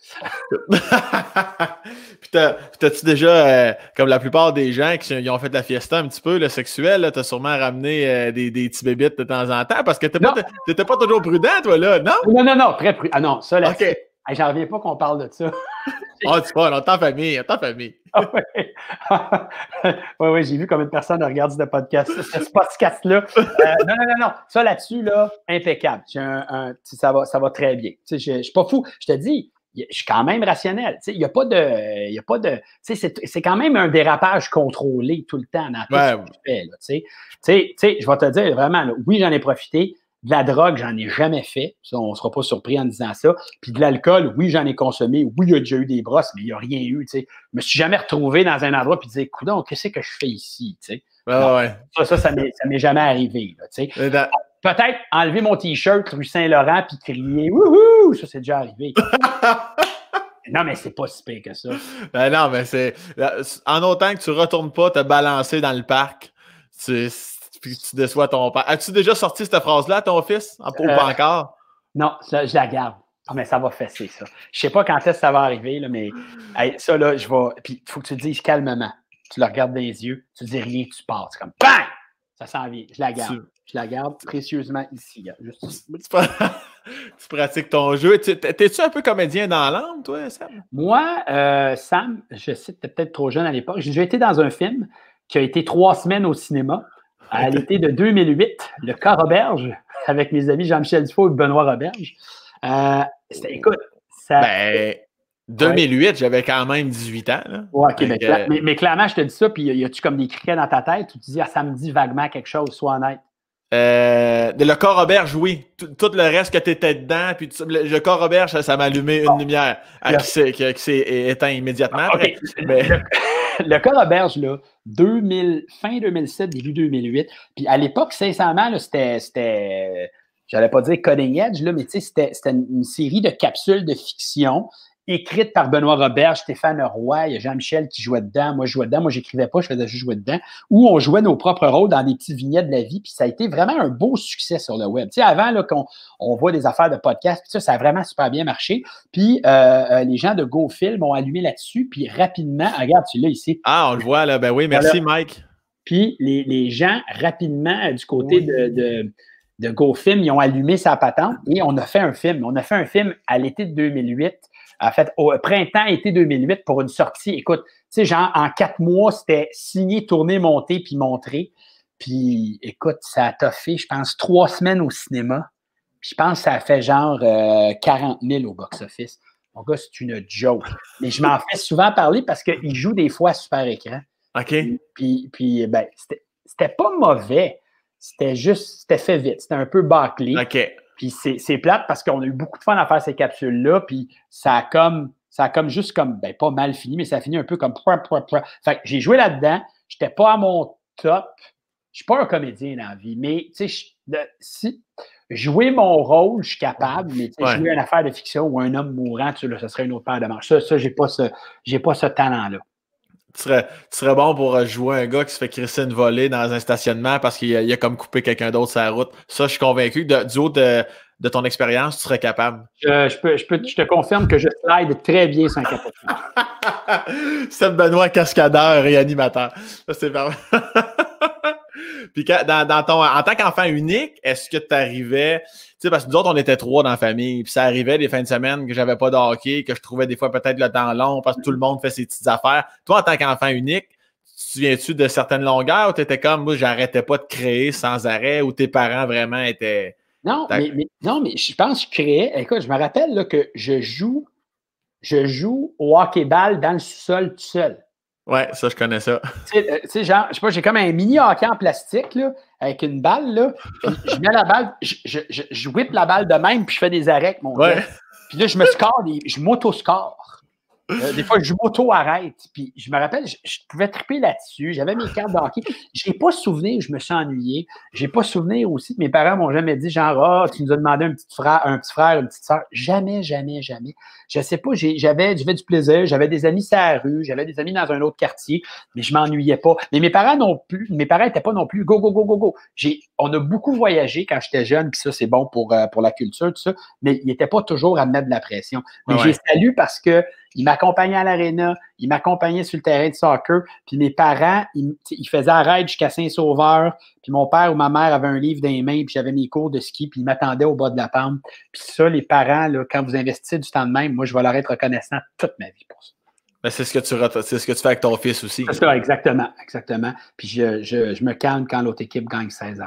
Puis t'as-tu déjà, comme la plupart des gens qui ont fait la fiesta un petit peu, le sexuel, t'as sûrement ramené des petits bébites de temps en temps parce que t'étais pas toujours prudent, toi, là, non? Non, très prudent. Ah non, ça, là, OK. J'en reviens pas qu'on parle de ça. Tu vois, on est en famille, Oui, j'ai vu combien de personnes regardent ce podcast-là. Non. Ça, là-dessus, là, impeccable. Ça va très bien. Tu sais, je suis pas fou. Je te dis, je suis quand même rationnel. Tu sais, il n'y a pas de. Tu sais, c'est quand même un dérapage contrôlé tout le temps dans tout ce que je fais. Là, tu sais, je vais te dire vraiment, là, oui, j'en ai profité. De la drogue, j'en ai jamais fait. Ça, on ne sera pas surpris en disant ça. Puis de l'alcool, oui, j'en ai consommé. Oui, il y a déjà eu des brosses, mais il n'y a rien eu. Tu sais. Je me suis jamais retrouvé dans un endroit et disais, coudonc, qu'est-ce que je fais ici? Tu sais. Ça m'est jamais arrivé. Là, tu sais. Peut-être enlever mon T-shirt rue Saint-Laurent puis crier wouhou! Ça, c'est déjà arrivé. Non, mais c'est pas si pire que ça. Ben non, mais c'est. En autant que tu ne retournes pas te balancer dans le parc, puis tu déçois ton père. As-tu déjà sorti cette phrase-là à ton fils? Ou pas encore? Non, ça, je la garde. Ah, mais ça va fesser, ça. Je sais pas quand est-ce que ça va arriver, là, mais ça, là, je vais. Puis il faut que tu le dises calmement. Tu le regardes dans les yeux, tu dis rien, tu pars. C'est comme bang! Ça s'en vient. Je la garde. Je la garde précieusement ici. Juste ici. Tu pratiques ton jeu. T'es-tu un peu comédien dans l'âme, toi, Sam? Moi, Sam, je sais que t'es peut-être trop jeune à l'époque. J'ai déjà été dans un film qui a été 3 semaines au cinéma. À l'été de 2008, Le Cas Roberge, avec mes amis Jean-Michel Dufault et Benoît Roberge. Écoute, ça... 2008, j'avais quand même 18 ans. Là. Ouais, OK, mais clairement, je te dis ça, puis y a-tu comme des criquets dans ta tête ou tu dis, ça me dit vaguement quelque chose, sois honnête? Le Cas Roberge, oui. Tout le reste que tu étais dedans, puis le Cas Roberge, ça m'a allumé une lumière qui s'est éteint immédiatement après. Le Cas Roberge, là, fin 2007, début 2008. Puis à l'époque, sincèrement, là, c'était j'allais pas dire cutting edge, là, mais c'était une série de capsules de fiction écrites par Benoît Roberge, Stéphane Roy, il y a Jean-Michel qui jouait dedans, moi je jouais dedans, moi j'écrivais pas, je faisais juste jouer dedans, où on jouait nos propres rôles dans des petites vignettes de la vie, puis ça a été vraiment un beau succès sur le web. Tu sais, avant là, qu'on voit des affaires de podcast, puis ça a vraiment super bien marché, puis les gens de GoFilm ont allumé là-dessus, puis rapidement, regarde, tu l'as ici. Ah, on le voit là, ben oui, merci voilà. Mike. Puis les gens, rapidement, du côté de GoFilm, ils ont allumé sa patente et on a fait un film. On a fait un film à l'été de 2008, en fait, au printemps-été 2008 pour une sortie. Écoute, tu sais, genre, en 4 mois, c'était signé, tourné, monté, puis montré. Puis, écoute, ça a toffé, je pense, 3 semaines au cinéma. Puis, je pense que ça a fait genre 40 000 au box-office. Mon gars, c'est une joke. Mais je m'en fais souvent parler parce qu'il joue des fois à super écran. OK. Puis ben, c'était pas mauvais. C'était fait vite. C'était un peu bâclé. OK. Puis c'est plate parce qu'on a eu beaucoup de fun à faire ces capsules-là. Puis ça a comme juste comme, ben pas mal fini, mais ça a fini un peu comme... Fait que j'ai joué là-dedans. J'étais pas à mon top. Je suis pas un comédien dans la vie, mais tu sais, si jouer mon rôle, je suis capable, mais jouer une affaire de fiction ou un homme mourant, tu sais, là, ça serait une autre paire de manches. Ça, j'ai pas ce talent-là. Tu serais bon pour jouer un gars qui se fait crisser une volée dans un stationnement parce qu'il a comme coupé quelqu'un d'autre sur la route. Ça, je suis convaincu que du haut de ton expérience, tu serais capable. Je te confirme que je slide très bien sans capote. Seb Benoît, cascadeur et animateur. Ça, c'est vraiment... Puis en tant qu'enfant unique, est-ce que tu arrivais, tu sais, parce que nous autres, on était 3 dans la famille, puis ça arrivait des fins de semaine que j'avais pas de hockey, que je trouvais des fois peut-être le temps long parce que tout le monde fait ses petites affaires. Toi, en tant qu'enfant unique, tu te souviens-tu de certaines longueurs ou tu étais comme, moi, j'arrêtais pas de créer sans arrêt ou tes parents vraiment étaient... Non, mais je pense que je créais. Écoute, je me rappelle là, que je joue au hockey-ball dans le sous-sol tout seul. Ouais, ça, je connais ça. Tu sais, genre, je sais pas, j'ai comme un mini hockey en plastique, là, avec une balle, là, puis je mets la balle, je whip la balle de même, puis je fais des arrêts avec mon gars. Puis là, je m'auto-score. Des fois, je m'auto-arrête. Puis je me rappelle, je pouvais triper là-dessus. J'avais mes cartes de hockey. Je n'ai pas souvenir, je me suis ennuyé. J'ai pas souvenir aussi que mes parents m'ont jamais dit genre, ah, tu nous as demandé un petit frère, une petite soeur. Jamais, jamais, jamais. Je sais pas, j'avais du plaisir. J'avais des amis sur la rue. J'avais des amis dans un autre quartier, mais je m'ennuyais pas. Mais mes parents non plus. Mes parents n'étaient pas non plus go, go, go, go, go. On a beaucoup voyagé quand j'étais jeune, puis ça, c'est bon pour la culture, tout ça. Mais ils n'étaient pas toujours à me mettre de la pression. Mais j'ai salué parce que ils m'accompagnaient à l'aréna, ils m'accompagnaient sur le terrain de soccer, puis mes parents, ils faisaient un ride jusqu'à Saint-Sauveur, puis mon père ou ma mère avait un livre dans les mains, puis j'avais mes cours de ski, puis ils m'attendaient au bas de la pente. Puis ça, les parents, là, quand vous investissez du temps de même, moi, je vais leur être reconnaissant toute ma vie pour ça. Ben, c'est ce que tu fais avec ton fils aussi. C'est ça, exactement. Puis je me calme quand l'autre équipe gagne 16-1.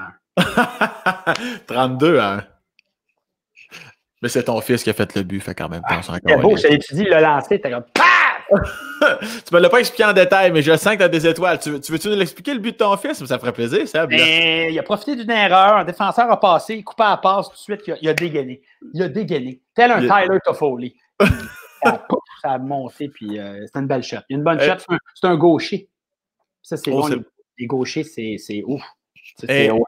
32 hein? Mais c'est ton fils qui a fait le but, fait quand même temps. C'est beau, je t'ai dit, il l'a lancé, t'es comme PAF! Tu me l'as pas expliqué en détail, mais je sens que tu as des étoiles. Tu veux-tu nous l'expliquer, le but de ton fils? Ça me ferait plaisir, ça. Il a profité d'une erreur, un défenseur a passé, coupé à la passe tout de suite, il a dégainé. Il a dégainé. Tel un Tyler Toffoli. Ça a monté, puis c'est une belle shot. Il y a une bonne shot, c'est un gaucher. Ça, c'est bon. Les gauchers, c'est ouf. C'est haut.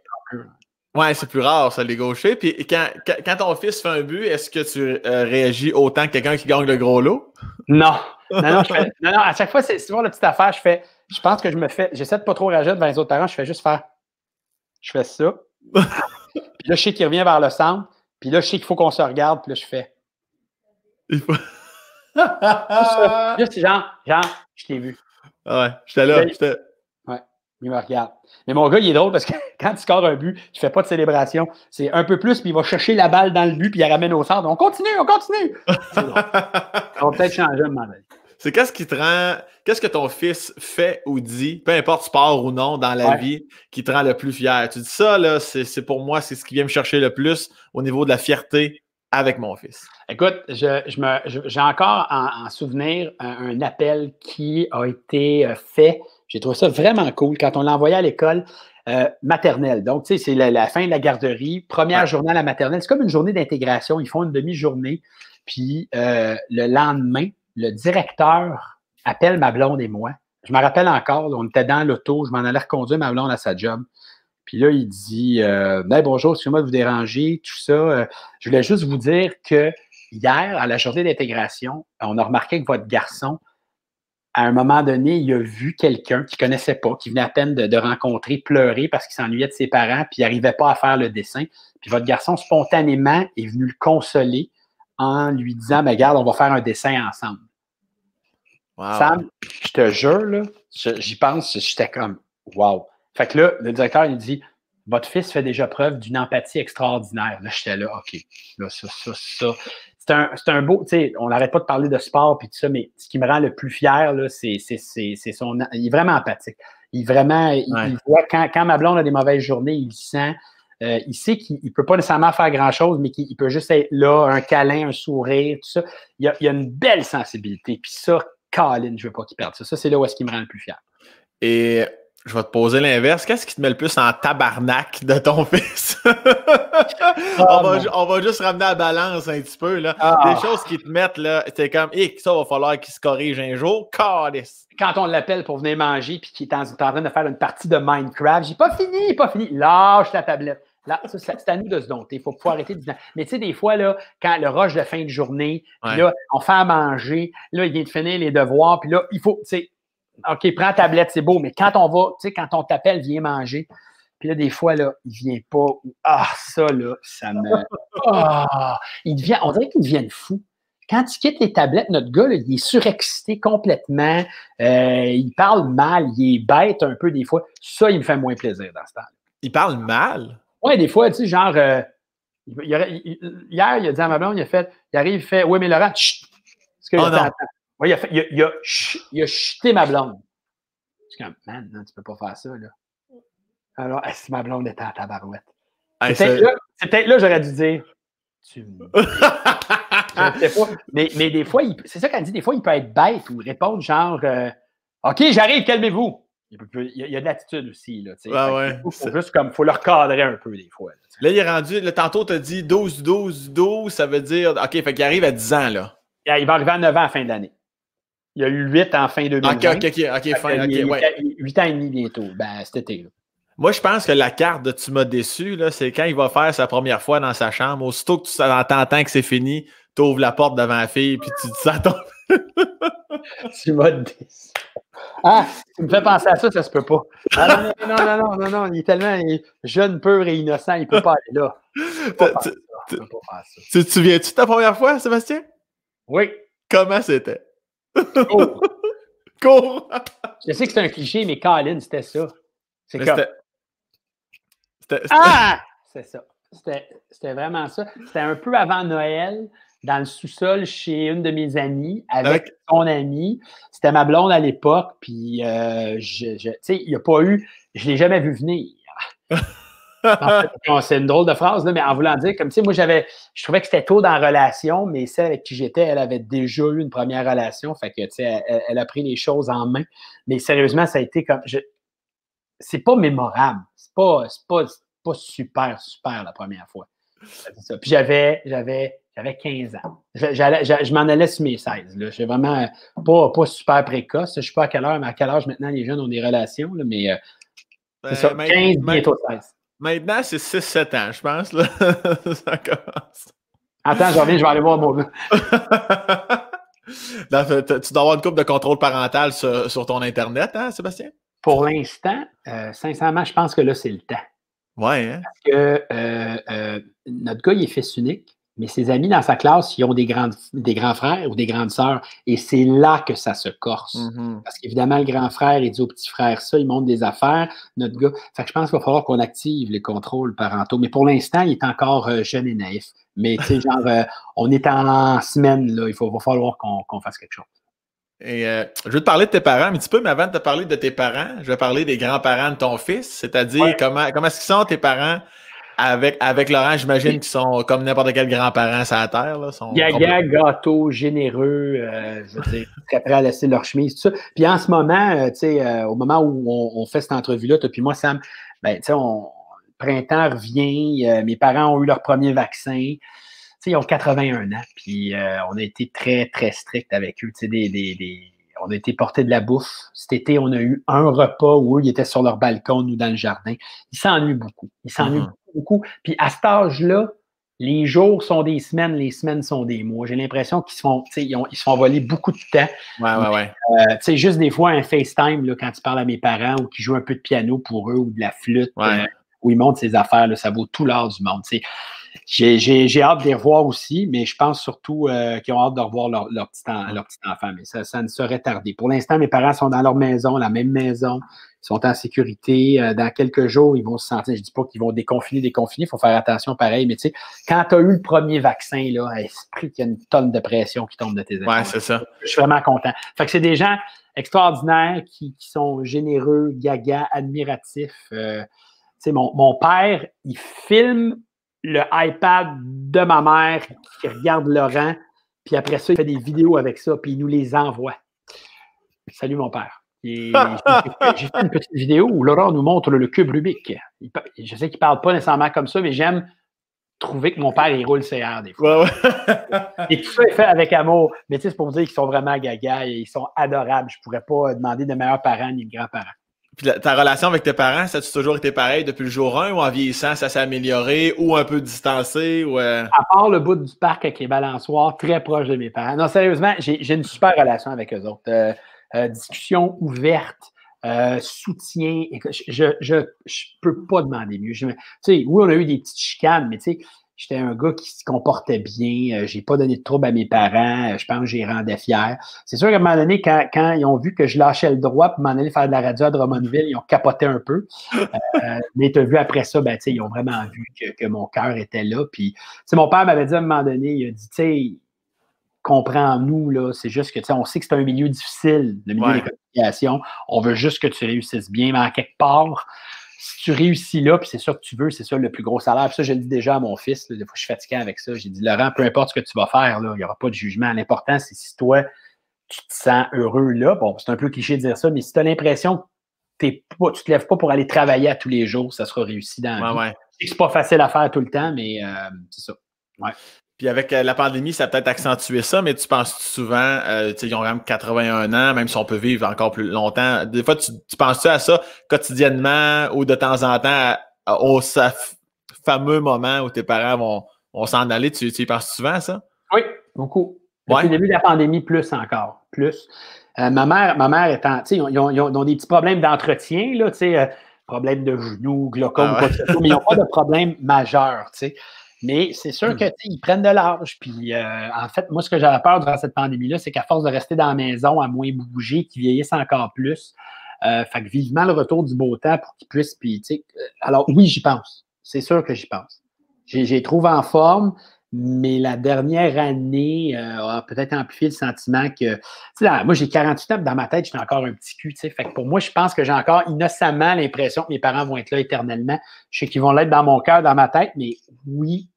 Ouais, c'est plus rare, ça, les gauchers. Puis quand ton fils fait un but, est-ce que tu réagis autant que quelqu'un qui gagne le gros lot? Non. Non, à chaque fois, c'est toujours la petite affaire. Je pense que j'essaie de pas trop réagir devant les autres parents. Je fais ça. Puis là, je sais qu'il revient vers le centre. Puis là, je sais qu'il faut qu'on se regarde. Puis là, je fais. Il faut. Juste genre, je t'ai vu. Ouais, j'étais là. Ouais, il me regarde. Mais mon gars, il est drôle parce que quand il score un but, il fait pas de célébration. C'est un peu plus, puis il va chercher la balle dans le but, puis il la ramène au centre. On continue! C'est drôle. Ça va peut-être changer un moment donné. C'est qu'est-ce que ton fils fait ou dit, peu importe sport ou non, dans la vie, qui te rend le plus fier? Tu dis ça, là, c'est pour moi, c'est ce qui vient me chercher le plus au niveau de la fierté avec mon fils. Écoute, j'ai encore en souvenir un appel qui a été fait. J'ai trouvé ça vraiment cool quand on l'a envoyé à l'école maternelle. Donc, tu sais, c'est la fin de la garderie, première journée à la maternelle. C'est comme une journée d'intégration. Ils font une demi-journée. Puis le lendemain, le directeur appelle ma blonde et moi. Je me rappelle encore, on était dans l'auto, je m'en allais reconduire ma blonde à sa job. Puis là, il dit bonjour, excusez-moi de vous déranger, tout ça. Je voulais juste vous dire que hier, à la journée d'intégration, on a remarqué que votre garçon, à un moment donné, il a vu quelqu'un qu'il ne connaissait pas, qui venait à peine de rencontrer, pleurer parce qu'il s'ennuyait de ses parents, puis il n'arrivait pas à faire le dessin. Puis votre garçon, spontanément, est venu le consoler en lui disant regarde, on va faire un dessin ensemble. Wow. Sam, je te jure, là, j'y pense, j'étais comme wow. Fait que là, le directeur, il dit votre fils fait déjà preuve d'une empathie extraordinaire. Là, j'étais là, OK. Là, ça. C'est un beau, tu sais, on n'arrête pas de parler de sport puis tout ça, mais ce qui me rend le plus fier, là, c'est son. Il est vraiment empathique. Il voit quand ma blonde a des mauvaises journées, il le sent. Il sait qu'il ne peut pas nécessairement faire grand-chose, mais qu'il peut juste être là, un câlin, un sourire, tout ça. Il y a une belle sensibilité. Puis ça, Colin, je ne veux pas qu'il perde ça. Ça, c'est là où est-ce qu'il me rend le plus fier. Et je vais te poser l'inverse. Qu'est-ce qui te met le plus en tabarnak de ton fils? On va juste ramener la balance un petit peu. Là. Des choses qui te mettent, là, c'est comme, ça va falloir qu'il se corrige un jour. Calice. Quand on l'appelle pour venir manger puis qu'il est en train de faire une partie de Minecraft, j'ai pas fini. Lâche la tablette. Là, c'est à nous de se dompter. Il faut arrêter de dire. Mais tu sais, des fois, là, quand le rush de fin de journée, là, on fait à manger, là, il vient de finir les devoirs, puis là, il faut, tu sais, OK, prends la tablette, c'est beau, mais quand on va, tu sais, quand on t'appelle, viens manger, puis là, des fois, là, il vient pas. Ça, là, ça me. On dirait qu'ils deviennent fous. Quand il quitte les tablettes, notre gars, là, il est surexcité complètement. Il parle mal, il est bête un peu des fois. Ça, il me fait moins plaisir dans ce temps-là. Il parle mal? Oui, des fois, tu sais, genre, hier, il a dit à ma blonde, il arrive, il fait, oui, mais Laurent, chut. Oui, il a chuté ma blonde. Je suis comme, man, non, tu peux pas faire ça, là. Alors, si ma blonde était en tabarouette. C'est peut-être là, j'aurais dû dire, je sais pas. Mais des fois, c'est ça qu'elle dit, des fois, il peut être bête ou répondre genre, OK, j'arrive, calmez-vous. Il y a de l'attitude aussi, là, tu sais. Faut le recadrer un peu, des fois. Là, il est rendu, tantôt, tu as dit 12, ça veut dire, OK, fait qu'il arrive à 10 ans, là. Il va arriver à 9 ans à la fin de l'année. Il y a eu 8 en fin 2020. OK, fin, OK, ouais. 8 ans et demi bientôt, cet été. Là. Moi, je pense que la carte de Tu m'as déçu, là, c'est quand il va faire sa première fois dans sa chambre. Aussitôt que tu t'entends que c'est fini, tu ouvres la porte devant la fille puis tu dis ça à ton... Tu m'as déçu. Ah, tu me fais penser à ça se peut pas. Ah, non, il est tellement jeune, pur et innocent, il peut pas aller là. Tu te souviens-tu de ta première fois, Sébastien? Oui. Comment c'était? Cours! Je sais que c'est un cliché, mais Colin, c'était ça. C'est comme... Ah! C'est ça. C'était vraiment ça. C'était un peu avant Noël, dans le sous-sol chez une de mes amies, avec son amie. C'était ma blonde à l'époque, puis tu sais, il n'y a pas eu... Je ne l'ai jamais vu venir. En fait, c'est une drôle de phrase, là, mais en voulant dire, comme tu sais, moi, je trouvais que c'était tôt dans la relation, mais celle avec qui j'étais, elle avait déjà eu une première relation, fait que, tu sais, elle a pris les choses en main. Mais sérieusement, ça a été comme... C'est pas mémorable. C'est pas super la première fois. C'est ça. Puis j'avais 15 ans. Je m'en allais sur mes 16. Je suis vraiment pas super précoce. Je ne sais pas à quelle heure, mais à quel âge maintenant les jeunes ont des relations. Là, mais c'est ça, 15, bientôt 16. Maintenant, c'est 6-7 ans, je pense. Là. Ça commence. Attends, je reviens, je vais aller voir mon gars. Tu dois avoir une couple de contrôle parental sur ton Internet, hein, Sébastien? Pour l'instant, sincèrement, je pense que là, c'est le temps. Ouais, hein? Parce que notre gars, il est fils unique, mais ses amis dans sa classe, ils ont des grands frères ou des grandes sœurs. Et c'est là que ça se corse. Mm-hmm. Parce qu'évidemment, le grand frère, il dit au petit frère ça, il montre des affaires. Notre gars. Fait que je pense qu'il va falloir qu'on active les contrôles parentaux. Mais pour l'instant, il est encore jeune et naïf. Mais tu sais, genre, on est en semaine, là. Va falloir qu'on fasse quelque chose. Et je veux te parler de tes parents un petit peu, mais avant de te parler de tes parents, je vais parler des grands-parents de ton fils, c'est-à-dire comment est-ce qu'ils sont tes parents avec Laurent, j'imagine qu'ils sont comme n'importe quel grand-parent sur la terre. Là, gaga, gâteau, généreux, je veux dire, très prêts à laisser leur chemise, tout ça. Puis en ce moment, tu sais, au moment où on fait cette entrevue-là, toi puis moi, Sam, ben, tu sais, le printemps revient, mes parents ont eu leur premier vaccin. Ils ont 81 ans, puis on a été très, très strict avec eux. On a été portés de la bouffe. Cet été, on a eu un repas où eux, ils étaient sur leur balcon, nous, dans le jardin. Ils s'ennuient beaucoup. Beaucoup. Puis à cet âge-là, les jours sont des semaines, les semaines sont des mois. J'ai l'impression qu'ils se font voler beaucoup de temps. Ouais. Juste des fois, un FaceTime, là, quand tu parles à mes parents ou qu'ils jouent un peu de piano pour eux ou de la flûte, où ils montrent ces affaires, là, ça vaut tout l'or du monde. J'ai hâte de les revoir aussi, mais je pense surtout qu'ils ont hâte de revoir leur petit enfant. Mais ça ne saurait tarder. Pour l'instant, mes parents sont dans leur maison, la même maison. Ils sont en sécurité. Dans quelques jours, ils vont se sentir. Je ne dis pas qu'ils vont déconfiner. Il faut faire attention pareil. Mais tu sais, quand tu as eu le premier vaccin, là, esprit qu'il y a une tonne de pression qui tombe de tes épaules. Ouais, c'est ça. Je suis vraiment content. Fait que c'est des gens extraordinaires qui sont généreux, gaga, admiratifs. Mon père, il filme le iPad de ma mère qui regarde Laurent, puis après ça, il fait des vidéos avec ça, puis il nous les envoie. Salut, mon père. J'ai fait une petite vidéo où Laurent nous montre le cube Rubik. Je sais qu'il ne parle pas nécessairement comme ça, mais j'aime trouver que mon père, il roule ses airs des fois. Et tout ça est fait avec amour. Mais tu sais, c'est pour vous dire qu'ils sont vraiment gaga et ils sont adorables. Je ne pourrais pas demander de meilleurs parents ni de grands-parents. Puis ta relation avec tes parents, ça a toujours été pareil depuis le jour 1 ou en vieillissant, ça s'est amélioré ou un peu distancé? Ou À part le bout du parc avec les balançoires, très proche de mes parents. Non, sérieusement, j'ai une super relation avec eux autres. Discussion ouverte, soutien. Je peux pas demander mieux. Tu sais, oui, on a eu des petites chicanes, mais tu sais, j'étais un gars qui se comportait bien. J'ai pas donné de trouble à mes parents. Je pense que j'y rendais fier. C'est sûr qu'à un moment donné, quand ils ont vu que je lâchais le droit pour m'en aller faire de la radio à Drummondville, ils ont capoté un peu. Mais tu as vu après ça, ben, ils ont vraiment vu que mon cœur était là. Puis, mon père m'avait dit à un moment donné, il a dit, tu sais, comprends-nous, là, c'est juste que, on sait que c'est un milieu difficile, le milieu des communications. On veut juste que tu réussisses bien, mais en quelque part, si tu réussis là, puis c'est ça que tu veux, c'est ça le plus gros salaire. Puis ça, je le dis déjà à mon fils, là, des fois, je suis fatigué avec ça. J'ai dit, Laurent, peu importe ce que tu vas faire, là, il n'y aura pas de jugement. L'important, c'est si toi, tu te sens heureux là. Bon, c'est un peu cliché de dire ça, mais si tu as l'impression que tu ne te lèves pas pour aller travailler à tous les jours, ça sera réussi dans la vie. C'est pas facile à faire tout le temps, mais c'est ça. Ouais. Puis avec la pandémie, ça a peut-être accentué ça, mais tu penses souvent, ils ont quand même 81 ans, même si on peut vivre encore plus longtemps. Des fois, tu penses-tu à ça quotidiennement ou de temps en temps au fameux moment où tes parents vont s'en aller? Tu y penses souvent à ça? Oui, beaucoup. Depuis le début de la pandémie, plus encore. Plus. Ma mère étant, tu sais, ils ont des petits problèmes d'entretien, là, tu sais, problèmes de genoux, glaucome, quoi que ce soit, mais ils n'ont pas de problème majeur, tu sais. Mais c'est sûr que ils prennent de l'âge. Puis en fait, moi, ce que j'avais peur durant cette pandémie-là, c'est qu'à force de rester dans la maison, à moins bouger, qu'ils vieillissent encore plus. Fait que vivement le retour du beau temps pour qu'ils puissent. Puis, tu sais, alors oui, j'y pense. C'est sûr que j'y pense. J'ai trouvé en forme, mais la dernière année a peut-être amplifié le sentiment que. Tu sais, moi, j'ai 48 ans, puis dans ma tête, j'étais encore un petit cul. Tu sais. Fait que pour moi, je pense que j'ai encore innocemment l'impression que mes parents vont être là éternellement. Je sais qu'ils vont l'être dans mon cœur, dans ma tête, mais oui,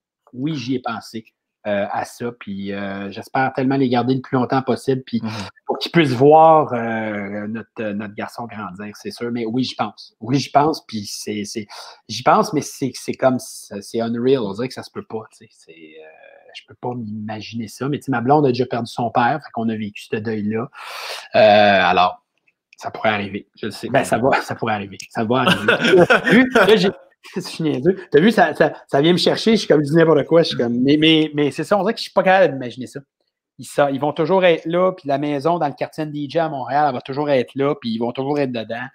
j'y ai pensé à ça. Puis j'espère tellement les garder le plus longtemps possible. Puis pour qu'ils puissent voir notre garçon grandir, c'est sûr. Mais oui, j'y pense. Oui, j'y pense. Puis j'y pense, mais c'est comme c'est unreal. On dirait que ça se peut pas. Je peux pas m'imaginer ça. Mais ma blonde a déjà perdu son père. Fait qu'on a vécu ce deuil-là. Alors, ça pourrait arriver. Je le sais. Ben, ça pourrait arriver. Ça va arriver. Là, c'est niaiseux. T'as vu, ça vient me chercher, je suis comme du n'importe quoi. Je suis comme, mais c'est ça, on dirait que je suis pas capable d'imaginer ça. Ils vont toujours être là, puis la maison dans le quartier de DJ à Montréal, elle va toujours être là, puis ils vont toujours être dedans.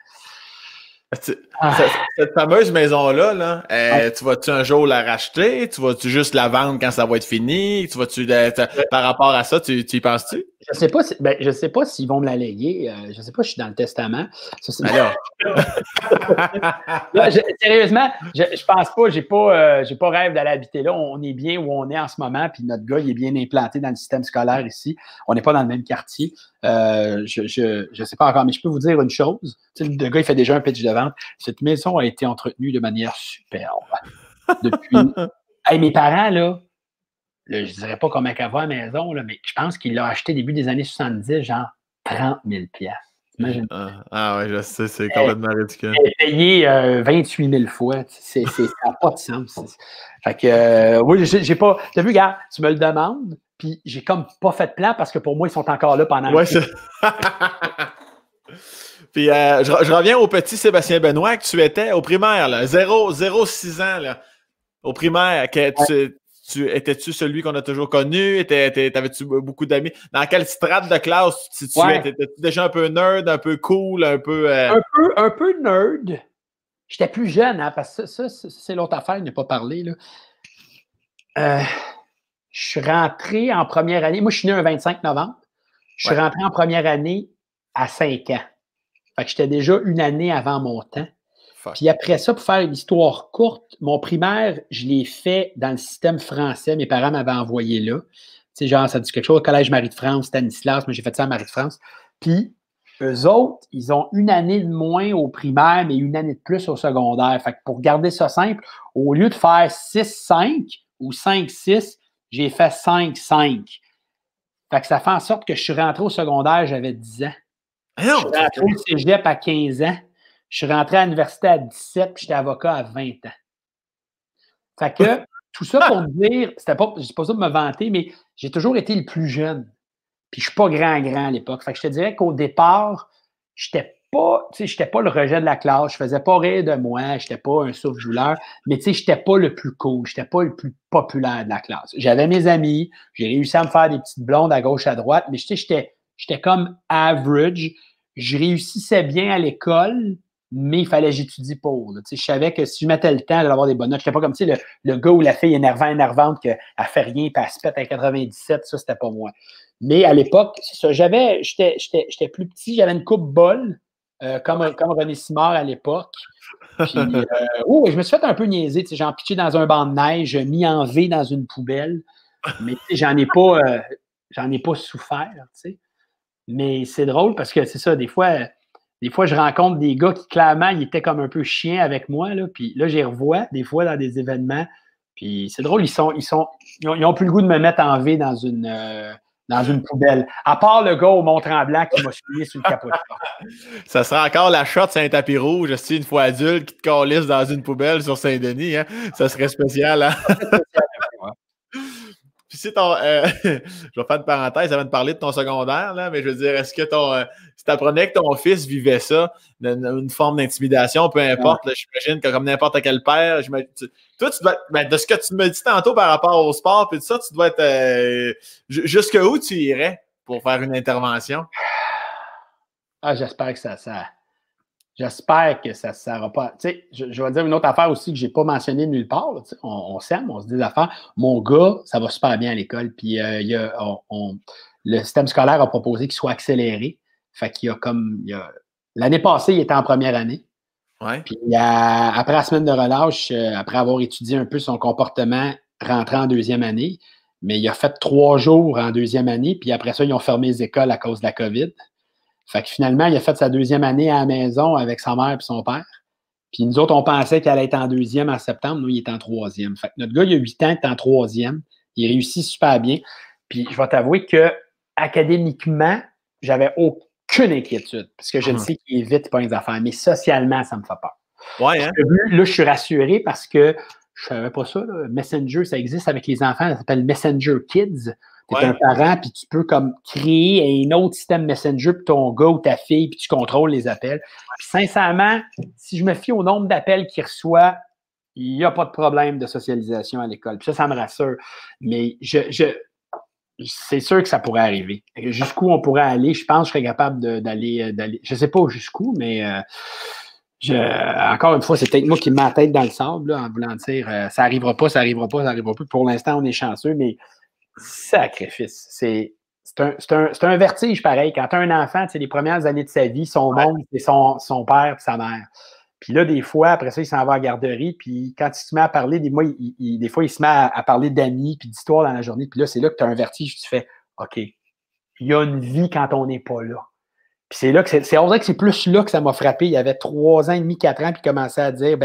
Cette fameuse maison-là, là, tu vas-tu un jour la racheter? Tu vas-tu juste la vendre quand ça va être fini? Par rapport à ça, tu y penses-tu? Je sais pas s'ils vont me la léguer. Je sais pas, je suis dans le testament. Là, sérieusement, je pense pas. J'ai pas rêve d'aller habiter là. On est bien où on est en ce moment, puis notre gars, il est bien implanté dans le système scolaire ici. On n'est pas dans le même quartier. Je sais pas encore, mais je peux vous dire une chose. Tu sais, le gars, il fait déjà un pitch de vente. Cette maison a été entretenue de manière superbe. Depuis. Hey, mes parents, là, je ne dirais pas comment elle va à la maison, là, mais je pense qu'il l'a acheté début des années 70, genre 30 000 $. Imagine. Ouais, je sais, c'est complètement ridicule. Payé 28 000 fois. Ça n'a pas de sens. Fait que, oui, j'ai pas. T'as vu, gars, tu me le demandes, puis j'ai comme pas fait de plan parce que pour moi, ils sont encore là pendant. Ouais, c'est. Puis je reviens au petit Sébastien Benoît que tu étais au primaire, là, 0-6 ans, là, au primaire. Étais-tu celui qu'on a toujours connu? T'avais-tu beaucoup d'amis? Dans quelle strate de classe tu te situais? Étais-tu déjà un peu nerd, un peu cool, un peu... Un peu nerd. J'étais plus jeune, hein, parce que ça c'est l'autre affaire, il n'a pas parlé. Là. Je suis rentré en première année. Moi, je suis né un 25 novembre. Je suis rentré en première année à 5 ans. Fait que j'étais déjà une année avant mon temps. Puis après ça, pour faire une histoire courte, mon primaire, je l'ai fait dans le système français. Mes parents m'avaient envoyé là. Tu sais, genre, ça dit quelque chose, au Collège Marie-de-France, Stanislas, mais j'ai fait ça à Marie-de-France. Puis, eux autres, ils ont une année de moins au primaire, mais une année de plus au secondaire. Fait que pour garder ça simple, au lieu de faire 6-5 ou 5-6, j'ai fait 5-5. Fait que ça fait en sorte que je suis rentré au secondaire, j'avais 10 ans. Je suis rentré au cégep à 15 ans. Je suis rentré à l'université à 17 puis j'étais avocat à 20 ans. Fait que tout ça pour dire, je ne suis pas ça de me vanter, mais j'ai toujours été le plus jeune. Puis je ne suis pas grand à l'époque. Fait que je te dirais qu'au départ, je n'étais pas le rejet de la classe, je ne faisais pas rire de moi, je n'étais pas un souffle-douleur, mais je n'étais pas le plus cool, je n'étais pas le plus populaire de la classe. J'avais mes amis, j'ai réussi à me faire des petites blondes à gauche, à droite, mais j'étais comme average. Je réussissais bien à l'école, mais il fallait que j'étudie pour. Je savais que si je mettais le temps, j'allais avoir des bonnes notes. Je n'étais pas comme le gars ou la fille énervante qu'elle ne fait rien et elle se pète à 97, ça, c'était pas moi. Mais à l'époque, c'est ça, j'étais plus petit, j'avais une coupe bol, comme René Simard à l'époque. Puis, je me suis fait un peu niaiser. J'en pitché dans un banc de neige, mis en V dans une poubelle. Mais j'en ai pas souffert. T'sais. Mais c'est drôle parce que c'est ça, des fois, je rencontre des gars qui, clairement, ils étaient comme un peu chiens avec moi. Là, puis là, je les revois des fois dans des événements. Puis c'est drôle, ils ont plus le goût de me mettre en V dans une poubelle. À part le gars au Mont-Tremblant qui m'a suivi sur le capot de porte. Ça sera encore la shot sur un tapis rouge, une fois adulte, qui te calisse dans une poubelle sur Saint-Denis. Hein? Ça serait spécial. Hein? Puis si ton. Je vais faire une parenthèse avant de parler de ton secondaire, là, mais je veux dire, est-ce que si tu apprenais que ton fils vivait ça, une forme d'intimidation, peu importe, là, j'imagine que comme n'importe quel père, toi, tu dois être, de ce que tu me dis tantôt par rapport au sport, puis tout ça, tu dois être. Jusqu'où tu irais pour faire une intervention? Ah, j'espère que J'espère que ça ne sera pas. Tu sais, je vais dire une autre affaire aussi que je n'ai pas mentionnée nulle part. Là, on s'aime, on se dit des affaires. Mon gars, ça va super bien à l'école. Puis le système scolaire a proposé qu'il soit accéléré. Fait qu'il y a comme. L'année passée, il était en première année. Ouais. Puis après la semaine de relâche, après avoir étudié un peu son comportement, rentré en deuxième année, mais il a fait 3 jours en deuxième année. Puis après ça, ils ont fermé les écoles à cause de la COVID. Fait que finalement, il a fait sa deuxième année à la maison avec sa mère et son père. Puis nous autres, on pensait qu'elle allait être en deuxième en septembre. Nous, il est en troisième. Fait que notre gars, il a 8 ans, il est en troisième. Il réussit super bien. Puis je vais t'avouer que académiquement, j'avais aucune inquiétude. Parce que je le sais qu'il est vite pas les affaires. Mais socialement, ça me fait peur. Ouais, hein? Là, je suis rassuré parce que je savais pas ça. Là. Messenger, ça existe avec les enfants. Ça s'appelle Messenger Kids. Tu es un parent, puis tu peux comme créer un autre système Messenger pour ton gars ou ta fille, puis tu contrôles les appels. Puis sincèrement, si je me fie au nombre d'appels qu'il reçoit, il n'y a pas de problème de socialisation à l'école. Puis ça me rassure. Mais c'est sûr que ça pourrait arriver. Jusqu'où on pourrait aller, je pense que je serais capable d'aller. Je ne sais pas jusqu'où, mais encore une fois, c'est peut-être moi qui mets la tête dans le sable là, en voulant dire ça n'arrivera pas, ça n'arrivera pas, ça n'arrivera pas. Pour l'instant, on est chanceux, mais sacrifice. C'est un vertige pareil. Quand tu as un enfant, les premières années de sa vie, son monde, c'est son père et sa mère. Puis là, des fois, après ça, il s'en va à la garderie. Puis quand il se met à parler, des fois, il se met à parler d'amis puis d'histoires dans la journée. Puis là, c'est là que tu as un vertige. Tu fais OK, il y a une vie quand on n'est pas là. Puis c'est là que on dirait que c'est plus là que ça m'a frappé. Il y avait 3 ans et demi, 4 ans, puis il commençait à dire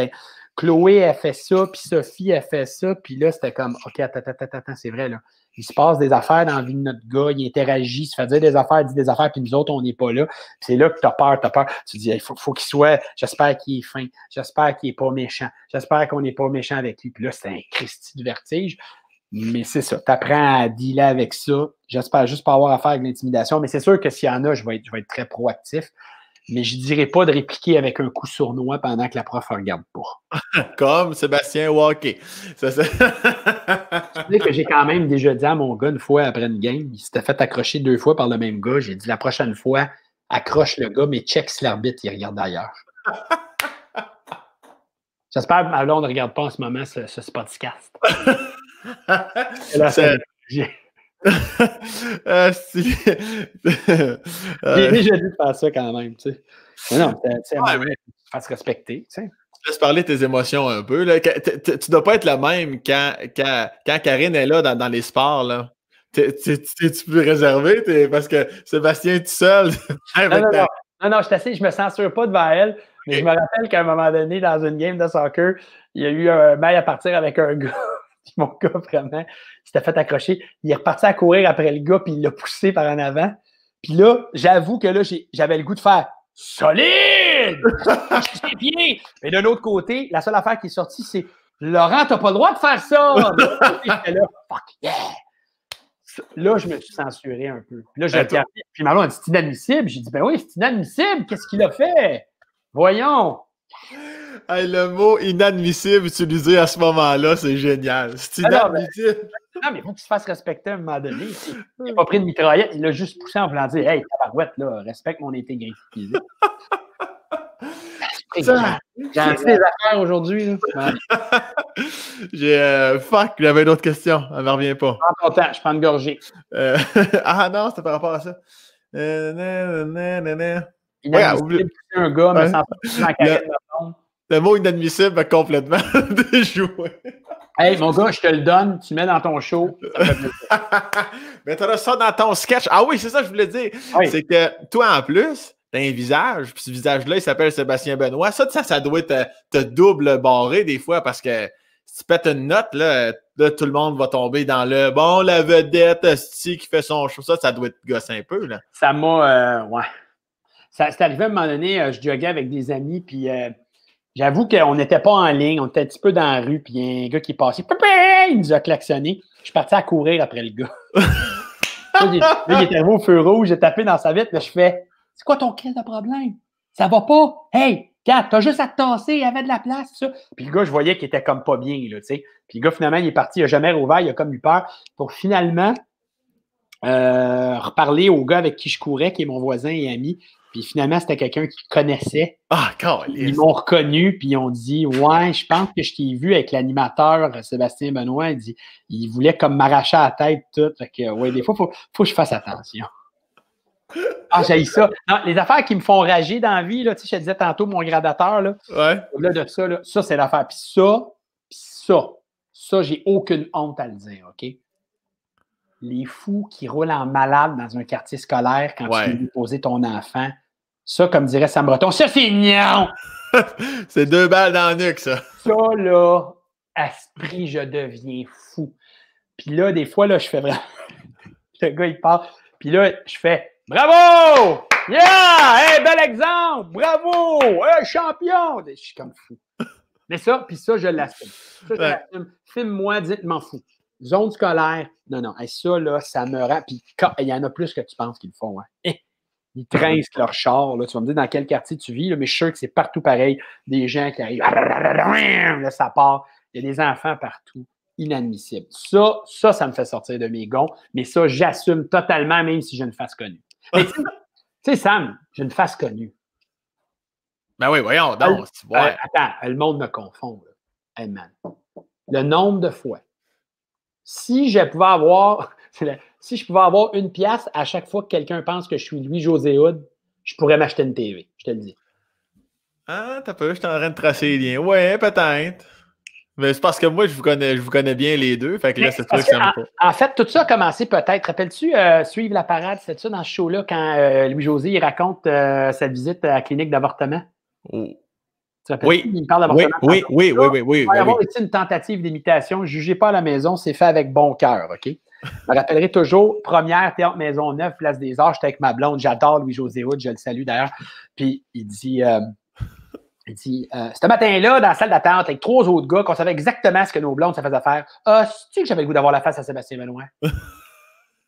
Chloé a fait ça, puis Sophie a fait ça. Puis là, c'était comme OK, attends, c'est vrai, là. Il se passe des affaires dans la vie de notre gars, il interagit, il se fait dire des affaires, il dit des affaires, puis nous autres, on n'est pas là. Puis c'est là que tu as peur. Tu te dis, il faut qu'il soit, j'espère qu'il est fin, j'espère qu'il n'est pas méchant, j'espère qu'on n'est pas méchant avec lui. Puis là, c'est un Christi de vertige. Mais c'est ça, tu apprends à dealer avec ça. J'espère juste pas avoir affaire avec l'intimidation, mais c'est sûr que s'il y en a, je vais être très proactif. Mais je ne dirais pas de répliquer avec un coup sournois pendant que la prof ne regarde pas. Comme Sébastien Walker. Tu sais que j'ai quand même déjà dit à mon gars une fois après une game, il s'était fait accrocher 2 fois par le même gars. J'ai dit la prochaine fois, accroche le gars, mais check si l'arbitre il regarde ailleurs. J'espère que ma blonde ne regarde pas en ce moment ce podcast. J'ai déjà dit de faire ça quand même, tu sais. Mais non, c'est faire se respecter, tu sais. Laisse parler tes émotions un peu. Là. Tu dois pas être la même quand Karine est là dans les sports. Là. T'es-tu plus réservé? Parce que Sébastien est tout seul. Non, je me censure pas devant elle. Mais je me rappelle qu'à un moment donné, dans une game de soccer, il y a eu un mail à partir avec un gars. Puis mon gars, vraiment, il s'était fait accrocher. Il est reparti à courir après le gars, puis il l'a poussé par en avant. Puis là, j'avoue que là, j'avais le goût de faire « Solide! » ses pieds. Mais de l'autre côté, la seule affaire qui est sortie, c'est « Laurent, t'as pas le droit de faire ça! » J'étais là « Fuck yeah! » Là, je me suis censuré un peu. Puis là, j'ai regardé. Puis Marlon a dit « C'est inadmissible. » J'ai dit « Ben oui, c'est inadmissible. Qu'est-ce qu'il a fait? Voyons! » Hey, le mot inadmissible utilisé à ce moment-là, c'est génial. C'est inadmissible. Non, mais il faut qu'il se fasse respecter à un moment donné. Il n'a pas pris de mitraillette, il l'a juste poussé en voulant dire Hey, tabarouette, là, respecte mon intégrité physique. J'ai lancé des affaires aujourd'hui. Fuck, j'avais une autre question. Elle ne me revient pas. Prends ton temps, je prends une gorgée. Ah non, c'était par rapport à ça. Inadmissible, c'est un gars, mais sans dans carrière de monde. Le mot inadmissible complètement déjoué. Hey, mon gars, je te le donne, tu le mets dans ton show. Mais tu as ça dans ton sketch. Ah oui, c'est ça que je voulais dire. Oui. C'est que toi, en plus, tu as un visage, puis ce visage-là, il s'appelle Sébastien Benoît. Ça doit te double barré des fois parce que si tu pètes une note, là, tout le monde va tomber dans le bon, la vedette qui fait son show. Ça doit te gosser un peu. Là. Ça m'a. Ouais. C'est arrivé à un moment donné, je joguais avec des amis, puis j'avoue qu'on n'était pas en ligne, on était un petit peu dans la rue, puis il y a un gars qui est passé, il nous a klaxonné. Je suis parti à courir après le gars. Là, il est arrivé au feu rouge, j'ai tapé dans sa vitre, là, je fais « C'est quoi ton crise de problème? Ça va pas? Hey, Kat, t'as juste à te tasser, il y avait de la place, ça. » Puis le gars, je voyais qu'il était comme pas bien, là, tu sais. Puis le gars, finalement, il est parti, il n'a jamais rouvert, il a comme eu peur pour finalement reparler au gars avec qui je courais, qui est mon voisin et ami. Puis finalement, c'était quelqu'un qui connaissait. Ah, Ils m'ont reconnu, puis ils ont dit « Ouais, je pense que je t'ai vu avec l'animateur Sébastien Benoît. » Il dit « Il voulait comme m'arracher la tête, tout. » Fait que, ouais, des fois, il faut que je fasse attention. Ah, j'ai ça. Non, les affaires qui me font rager dans la vie, là, tu sais, je te disais tantôt, mon gradateur, là, au-delà de ça, là, ça, c'est l'affaire. Puis ça, j'ai aucune honte à le dire, OK? Les fous qui roulent en malade dans un quartier scolaire quand tu veux poser ton enfant, ça, comme dirait Sam Breton, ça, c'est mignon! C'est 2 balles dans le nuque, ça. Ça, là, esprit, je deviens fou. Puis là, des fois, là, je fais vraiment... Le gars, il part. Puis là, je fais « Bravo! Yeah! Hey, bel exemple! Bravo! Hey, champion! » Je suis comme fou. Mais ça, puis ça, je l'assume. Ça, je l'assume. Filme-moi, dites-moi fou. Zone scolaire, non. Et ça, là, ça me rend... Puis il y en a plus que tu penses qu'ils le font. Hein. Ils trincent leur char. Là. Tu vas me dire dans quel quartier tu vis, là, mais je suis sûr que c'est partout pareil. Des gens qui arrivent, là, ça part. Il y a des enfants partout. Inadmissible. Ça me fait sortir de mes gonds. Mais ça, j'assume totalement, même si j'ai une face connue. Mais tu sais, Sam, j'ai une face connue. Ben oui, voyons donc. Attends, le monde me confond. Là. Hey, man. Le nombre de fois. Si je pouvais avoir 1 pièce à chaque fois que quelqu'un pense que je suis Louis-José Hood, je pourrais m'acheter une TV. Je te le dis. Ah, t'as peu, je suis en train de tracer les liens. Ouais, peut-être. Mais c'est parce que moi, je vous connais bien les deux. Fait que là, c'est sûr que ça me fait. En fait, tout ça a commencé peut-être. Rappelles-tu Suivre la parade, c'était ça dans ce show-là, quand Louis-José il raconte sa visite à la clinique d'avortement? Oh. Tu rappelles-tu? Il parle d'avortement. Oui. Il va y avoir ici une tentative d'imitation. Jugez pas à la maison, c'est fait avec bon cœur, OK? Je me rappellerai toujours, première Théâtre Maisonneuve, Place des Arts, j'étais avec ma blonde, j'adore Louis-José Hood, je le salue d'ailleurs. Puis il dit ce matin-là, dans la salle d'attente, avec 3 autres gars, qu'on savait exactement ce que nos blondes, ça faisait faire. Ah, sais-tu que j'avais le goût d'avoir la face à Sébastien Benoît? Là,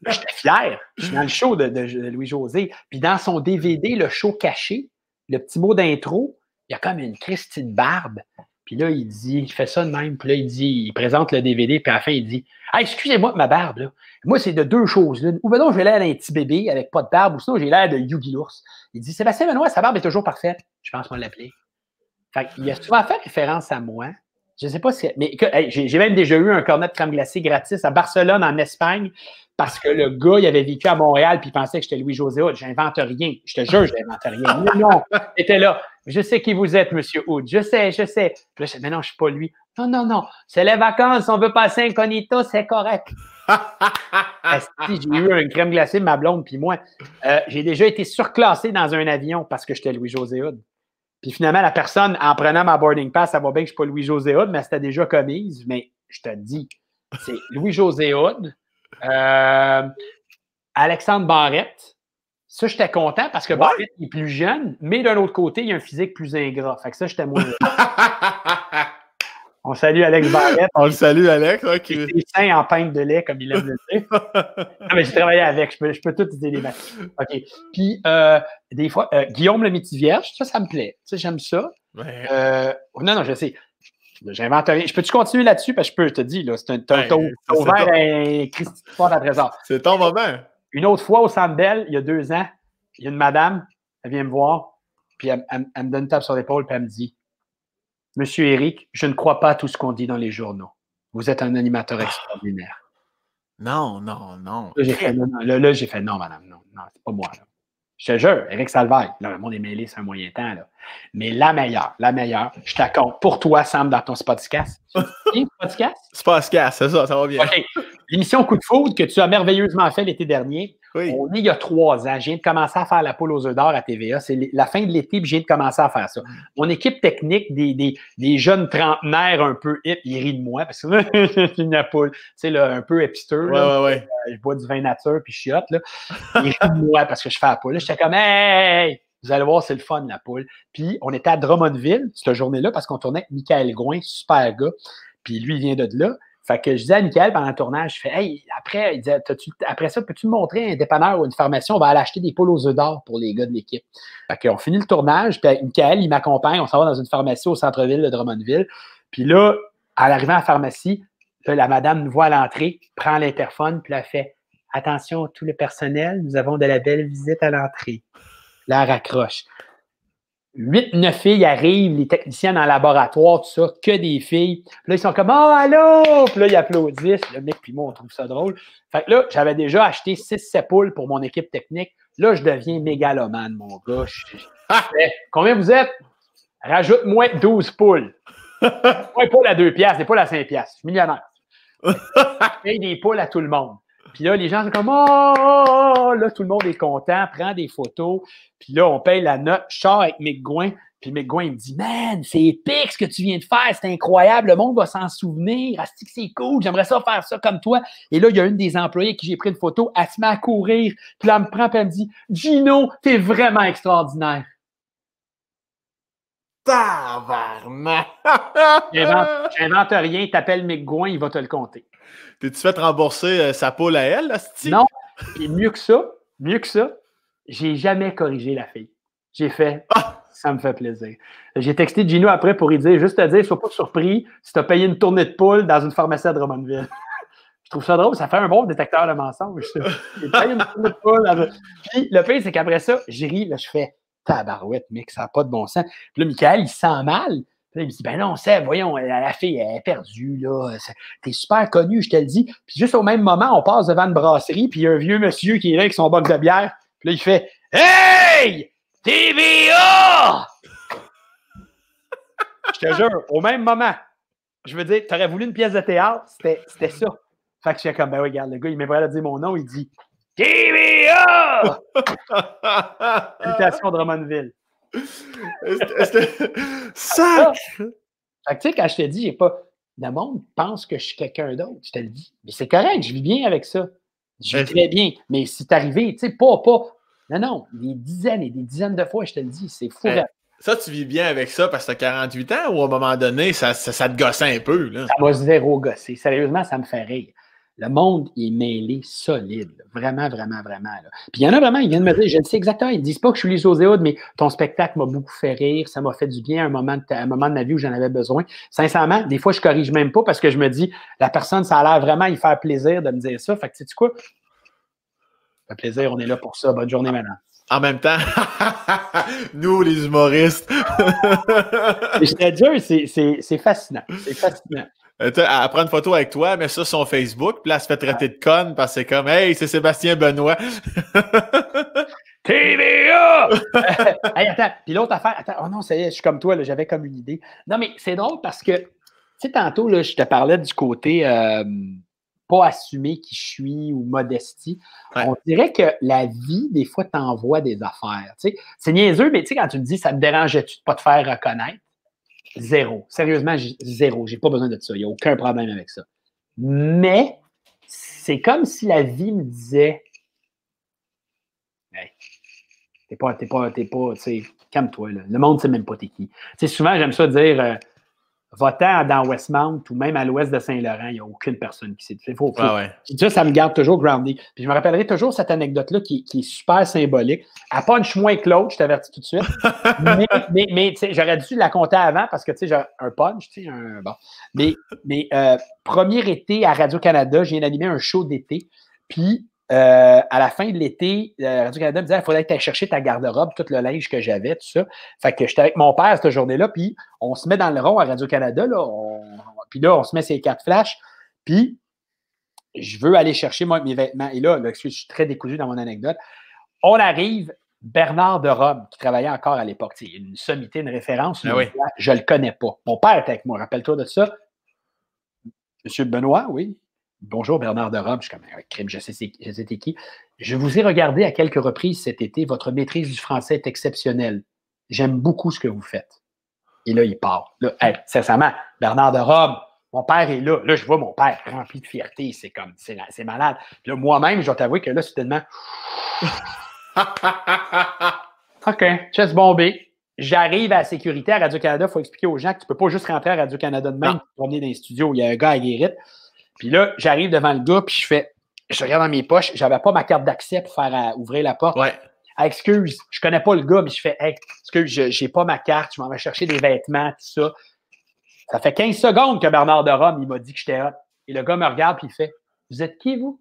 j'étais fier. Je suis dans le show de Louis-José. Puis dans son DVD, le show caché, le petit mot d'intro, il y a comme une Christine barbe. Puis là, il fait ça de même. Puis là, il présente le DVD. Puis à la fin, il dit « Ah, excusez-moi, ma barbe, là. Moi, c'est de 2 choses l'une. Ou ben non, j'ai l'air d'un petit bébé avec pas de barbe, ou sinon, j'ai l'air de Yogi l'ours. » Il dit « Sébastien Benoît, sa barbe est toujours parfaite. » Je pense qu'on l'appelait. Fait qu'il a souvent fait référence à moi. Je ne sais pas si... Mais j'ai même déjà eu un cornet de crème glacée gratis à Barcelone, en Espagne, parce que le gars, il avait vécu à Montréal puis il pensait que j'étais Louis-José Hood. J'invente rien. Je te jure, je n'invente rien. Non, j'étais là. Je sais qui vous êtes, monsieur Hood. Je sais. Puis là, je dis, mais non, je ne suis pas lui. Non. C'est les vacances. On veut passer incognito, c'est correct. J'ai eu une crème glacée de ma blonde puis moi. J'ai déjà été surclassé dans un avion parce que j'étais Louis-José Hood. Puis finalement, la personne, en prenant ma boarding pass, ça va bien que je ne suis pas Louis-José Hood, mais c'était déjà commise. Mais je te dis, c'est Louis-José Hood, Alexandre Barrette. Ça, j'étais content parce que Barrette il est plus jeune, mais d'un autre côté, il a un physique plus ingrat. Fait que ça, j'étais moins. On salue Alex Barrette. On le salue, Alex. Hein, qui... Des seins en pinte de lait, comme il aime le dire. Non, mais j'ai travaillé avec. Je peux tout utiliser les mains. OK. Puis, des fois, Guillaume le Métis-Vierge, ça me plaît. Tu sais, j'aime ça. Ouais. Non, je sais. J'invente rien. Je peux-tu continuer là-dessus? Parce que je te dis, là, t'as ouvert un Christy Fort à trésor. C'est ton moment. Une autre fois, au Centre Bell, il y a 2 ans, il y a une madame, elle vient me voir, puis elle me donne une tape sur l'épaule, puis elle me dit « Monsieur Éric, je ne crois pas à tout ce qu'on dit dans les journaux. Vous êtes un animateur extraordinaire. » Non. Là, j'ai fait non, madame, non, c'est pas moi. Là. Je te jure, Éric Salvaille, là, le monde est mêlé, c'est un moyen temps. Là. Mais la meilleure, je t'accorde pour toi, Sam, dans ton podcast. Podcast? Podcast, c'est ça va bien. OK. L'émission Coup de foudre que tu as merveilleusement fait l'été dernier, on est il y a 3 ans. Je viens de commencer à faire la poule aux œufs d'or à TVA. C'est la fin de l'été, puis je viens de commencer à faire ça. Mon équipe technique, des jeunes trentenaires un peu hip, ils rient de moi parce que c'est une poule, tu sais, là, un peu hipster. Ouais. Je bois du vin nature puis je chiotte. Là. Ils rient de moi parce que je fais la poule. J'étais comme, hey! Vous allez voir, c'est le fun, la poule. Puis, on était à Drummondville, cette journée-là, parce qu'on tournait avec Michael Gouin, super gars. Puis, lui, il vient de là. Fait que je disais à Michael pendant le tournage, je fais hey, après, il disait, après ça, peux-tu me montrer un dépanneur ou une pharmacie? On va aller acheter des poules aux œufs d'or pour les gars de l'équipe. Fait qu'on finit le tournage, puis Michael, il m'accompagne, on s'en va dans une pharmacie au centre-ville de Drummondville. Puis là, à l'arrivée à la pharmacie, là, la madame nous voit à l'entrée, prend l'interphone, puis là, elle fait attention, tout le personnel, nous avons de la belle visite à l'entrée. Là, elle raccroche. 8-9 filles arrivent, les techniciens dans le laboratoire, tout ça, que des filles. Puis là, ils sont comme « Oh, allô! » Puis là, ils applaudissent. Le mec puis moi, on trouve ça drôle. Fait que là, j'avais déjà acheté 6-7 poules pour mon équipe technique. Là, je deviens mégalomane, mon gars. Combien vous êtes? Rajoute-moi 12 poules. Moi, poules à 2 piastres, des poules à 5 piastres. Je suis millionnaire. Je paye des poules à tout le monde. Puis là, les gens sont comme « Oh! » Là, tout le monde est content, prend des photos. Puis là, on paye la note. Je sors avec Mick Gouin. Puis Mick Gouin, il me dit « Man, c'est épique ce que tu viens de faire. C'est incroyable. Le monde va s'en souvenir. Asti que c'est cool. J'aimerais ça faire ça comme toi. » Et là, il y a une des employées avec qui j'ai pris une photo. Elle se met à courir. Puis là, elle me prend et elle me dit « Gino, t'es vraiment extraordinaire. » Tabarnak! J'invente rien. T'appelles Mick Gouin, il va te le compter. T'es-tu fait rembourser sa poule à elle, là, c'ti? Non. Et mieux que ça, j'ai jamais corrigé la fille. J'ai fait ça me fait plaisir. J'ai texté Gino après pour lui dire, juste te dire, sois pas surpris si tu as payé une tournée de poule dans une pharmacie à Drummondville. Je trouve ça drôle, ça fait un bon détecteur de mensonges. J'ai payé une tournée de poule. Puis le pire, c'est qu'après ça, j'ai ri, là, je fais tabarouette, mec, ça n'a pas de bon sens. Puis là, Michael, il se sent mal. Puis là, il me dit, ben non, Seb, voyons, la fille, elle est perdue, là. T'es super connu, je te le dis. Puis juste au même moment, on passe devant une brasserie, puis il y a un vieux monsieur qui est là avec son box de bière. Puis là, il fait, hey! TVA! Je te jure, au même moment, je veux dire, t'aurais voulu une pièce de théâtre, c'était ça. Fait que je suis comme, ben oui, regarde, le gars, il m'est prêt à dire mon nom, il dit TVA! Invitation Drummondville. Ça! Fait que tu sais, quand je te dis, j'ai pas. Le monde pense que je suis quelqu'un d'autre, je te le dis. Mais c'est correct, je vis bien avec ça. Je vis très bien. Mais c'est arrivé, tu sais, pas. Non, des dizaines et des dizaines de fois, je te le dis, c'est fou. Ça, tu vis bien avec ça parce que tu as 48 ans ou à un moment donné, ça te gossait un peu? Là? Ça m'a zéro gossé. Sérieusement, ça me fait rire. Le monde est mêlé solide. Là. Vraiment, vraiment, vraiment. Là. Puis il y en a vraiment, ils viennent me dire, je le sais exactement, ils ne disent pas que je suis Louis José Hood, mais ton spectacle m'a beaucoup fait rire, ça m'a fait du bien à un moment de ma vie où j'en avais besoin. Sincèrement, des fois, je ne corrige même pas parce que je me dis, la personne, ça a l'air vraiment y faire plaisir de me dire ça. Fait que sais-tu quoi? Ça fait plaisir, on est là pour ça. Bonne journée maintenant. En même temps, nous, les humoristes. Je te jure, c'est fascinant. C'est fascinant. Elle prend une photo avec toi, elle met ça sur son Facebook, puis là, elle se fait traiter de conne parce que c'est comme « Hey, c'est Sébastien Benoît! » TVA! Hey, attends, puis l'autre affaire, oh non, ça y est, je suis comme toi, j'avais comme une idée. Non, mais c'est drôle parce que, tu sais, tantôt, là, je te parlais du côté pas assumé qui je suis ou modestie. Ouais. On dirait que la vie, des fois, t'envoie des affaires. Tu sais, c'est niaiseux, mais tu sais, quand tu me dis « Ça te dérangeait-tu de pas te faire reconnaître? » Zéro. Sérieusement, zéro. J'ai pas besoin de ça. Il n'y a aucun problème avec ça. Mais c'est comme si la vie me disait hey, t'es pas, tu sais, calme-toi, là. Le monde ne sait même pas t'es qui. Tu sais, souvent, j'aime ça dire va-t'en dans Westmount ou même à l'ouest de Saint-Laurent, il n'y a aucune personne qui sait. Ça me garde toujours groundé. Puis je me rappellerai toujours cette anecdote-là qui est super symbolique. Elle punch moins que l'autre, je t'avertis tout de suite. mais j'aurais dû la compter avant parce que tu sais, j'ai un punch, tu sais, bon. Mais premier été à Radio-Canada, je viens d'animer un show d'été. Puis à la fin de l'été, Radio-Canada me disait il faudrait que tu ailles chercher ta garde-robe, tout le linge que j'avais, tout ça. Fait que j'étais avec mon père cette journée-là, puis on se met dans le rond à Radio-Canada, là, puis là, on se met ces 4 flashs, puis je veux aller chercher mes vêtements. Et là, je suis très décousu dans mon anecdote. On arrive, Bernard de Rome, qui travaillait encore à l'époque, une sommité, une référence, oui. Je ne le connais pas. Mon père était avec moi, rappelle-toi de ça. Monsieur Benoît, oui. Bonjour Bernard de Rome, je suis comme un crime, je sais t'es qui. Je vous ai regardé à quelques reprises cet été, votre maîtrise du français est exceptionnelle. J'aime beaucoup ce que vous faites. Et là, il part. Là, hey, sincèrement, Bernard de Rome, mon père est là. Là, je vois mon père rempli de fierté, c'est malade. Puis là, moi-même, je dois t'avouer que là, soudainement, OK, chest bombé. J'arrive à la sécurité à Radio-Canada, il faut expliquer aux gens que tu ne peux pas juste rentrer à Radio-Canada de même pour venir dans les studios. Il y a un gars à Guérite. Puis là, j'arrive devant le gars, puis je regarde dans mes poches, j'avais pas ma carte d'accès pour faire ouvrir la porte. Ouais. Ah, excuse, je connais pas le gars, mais je fais, hey, excuse, j'ai pas ma carte, je m'en vais chercher des vêtements, tout ça. Ça fait 15 secondes que Bernard de Rome, il m'a dit que j'étais hot. Et le gars me regarde, puis il fait, vous êtes qui, vous?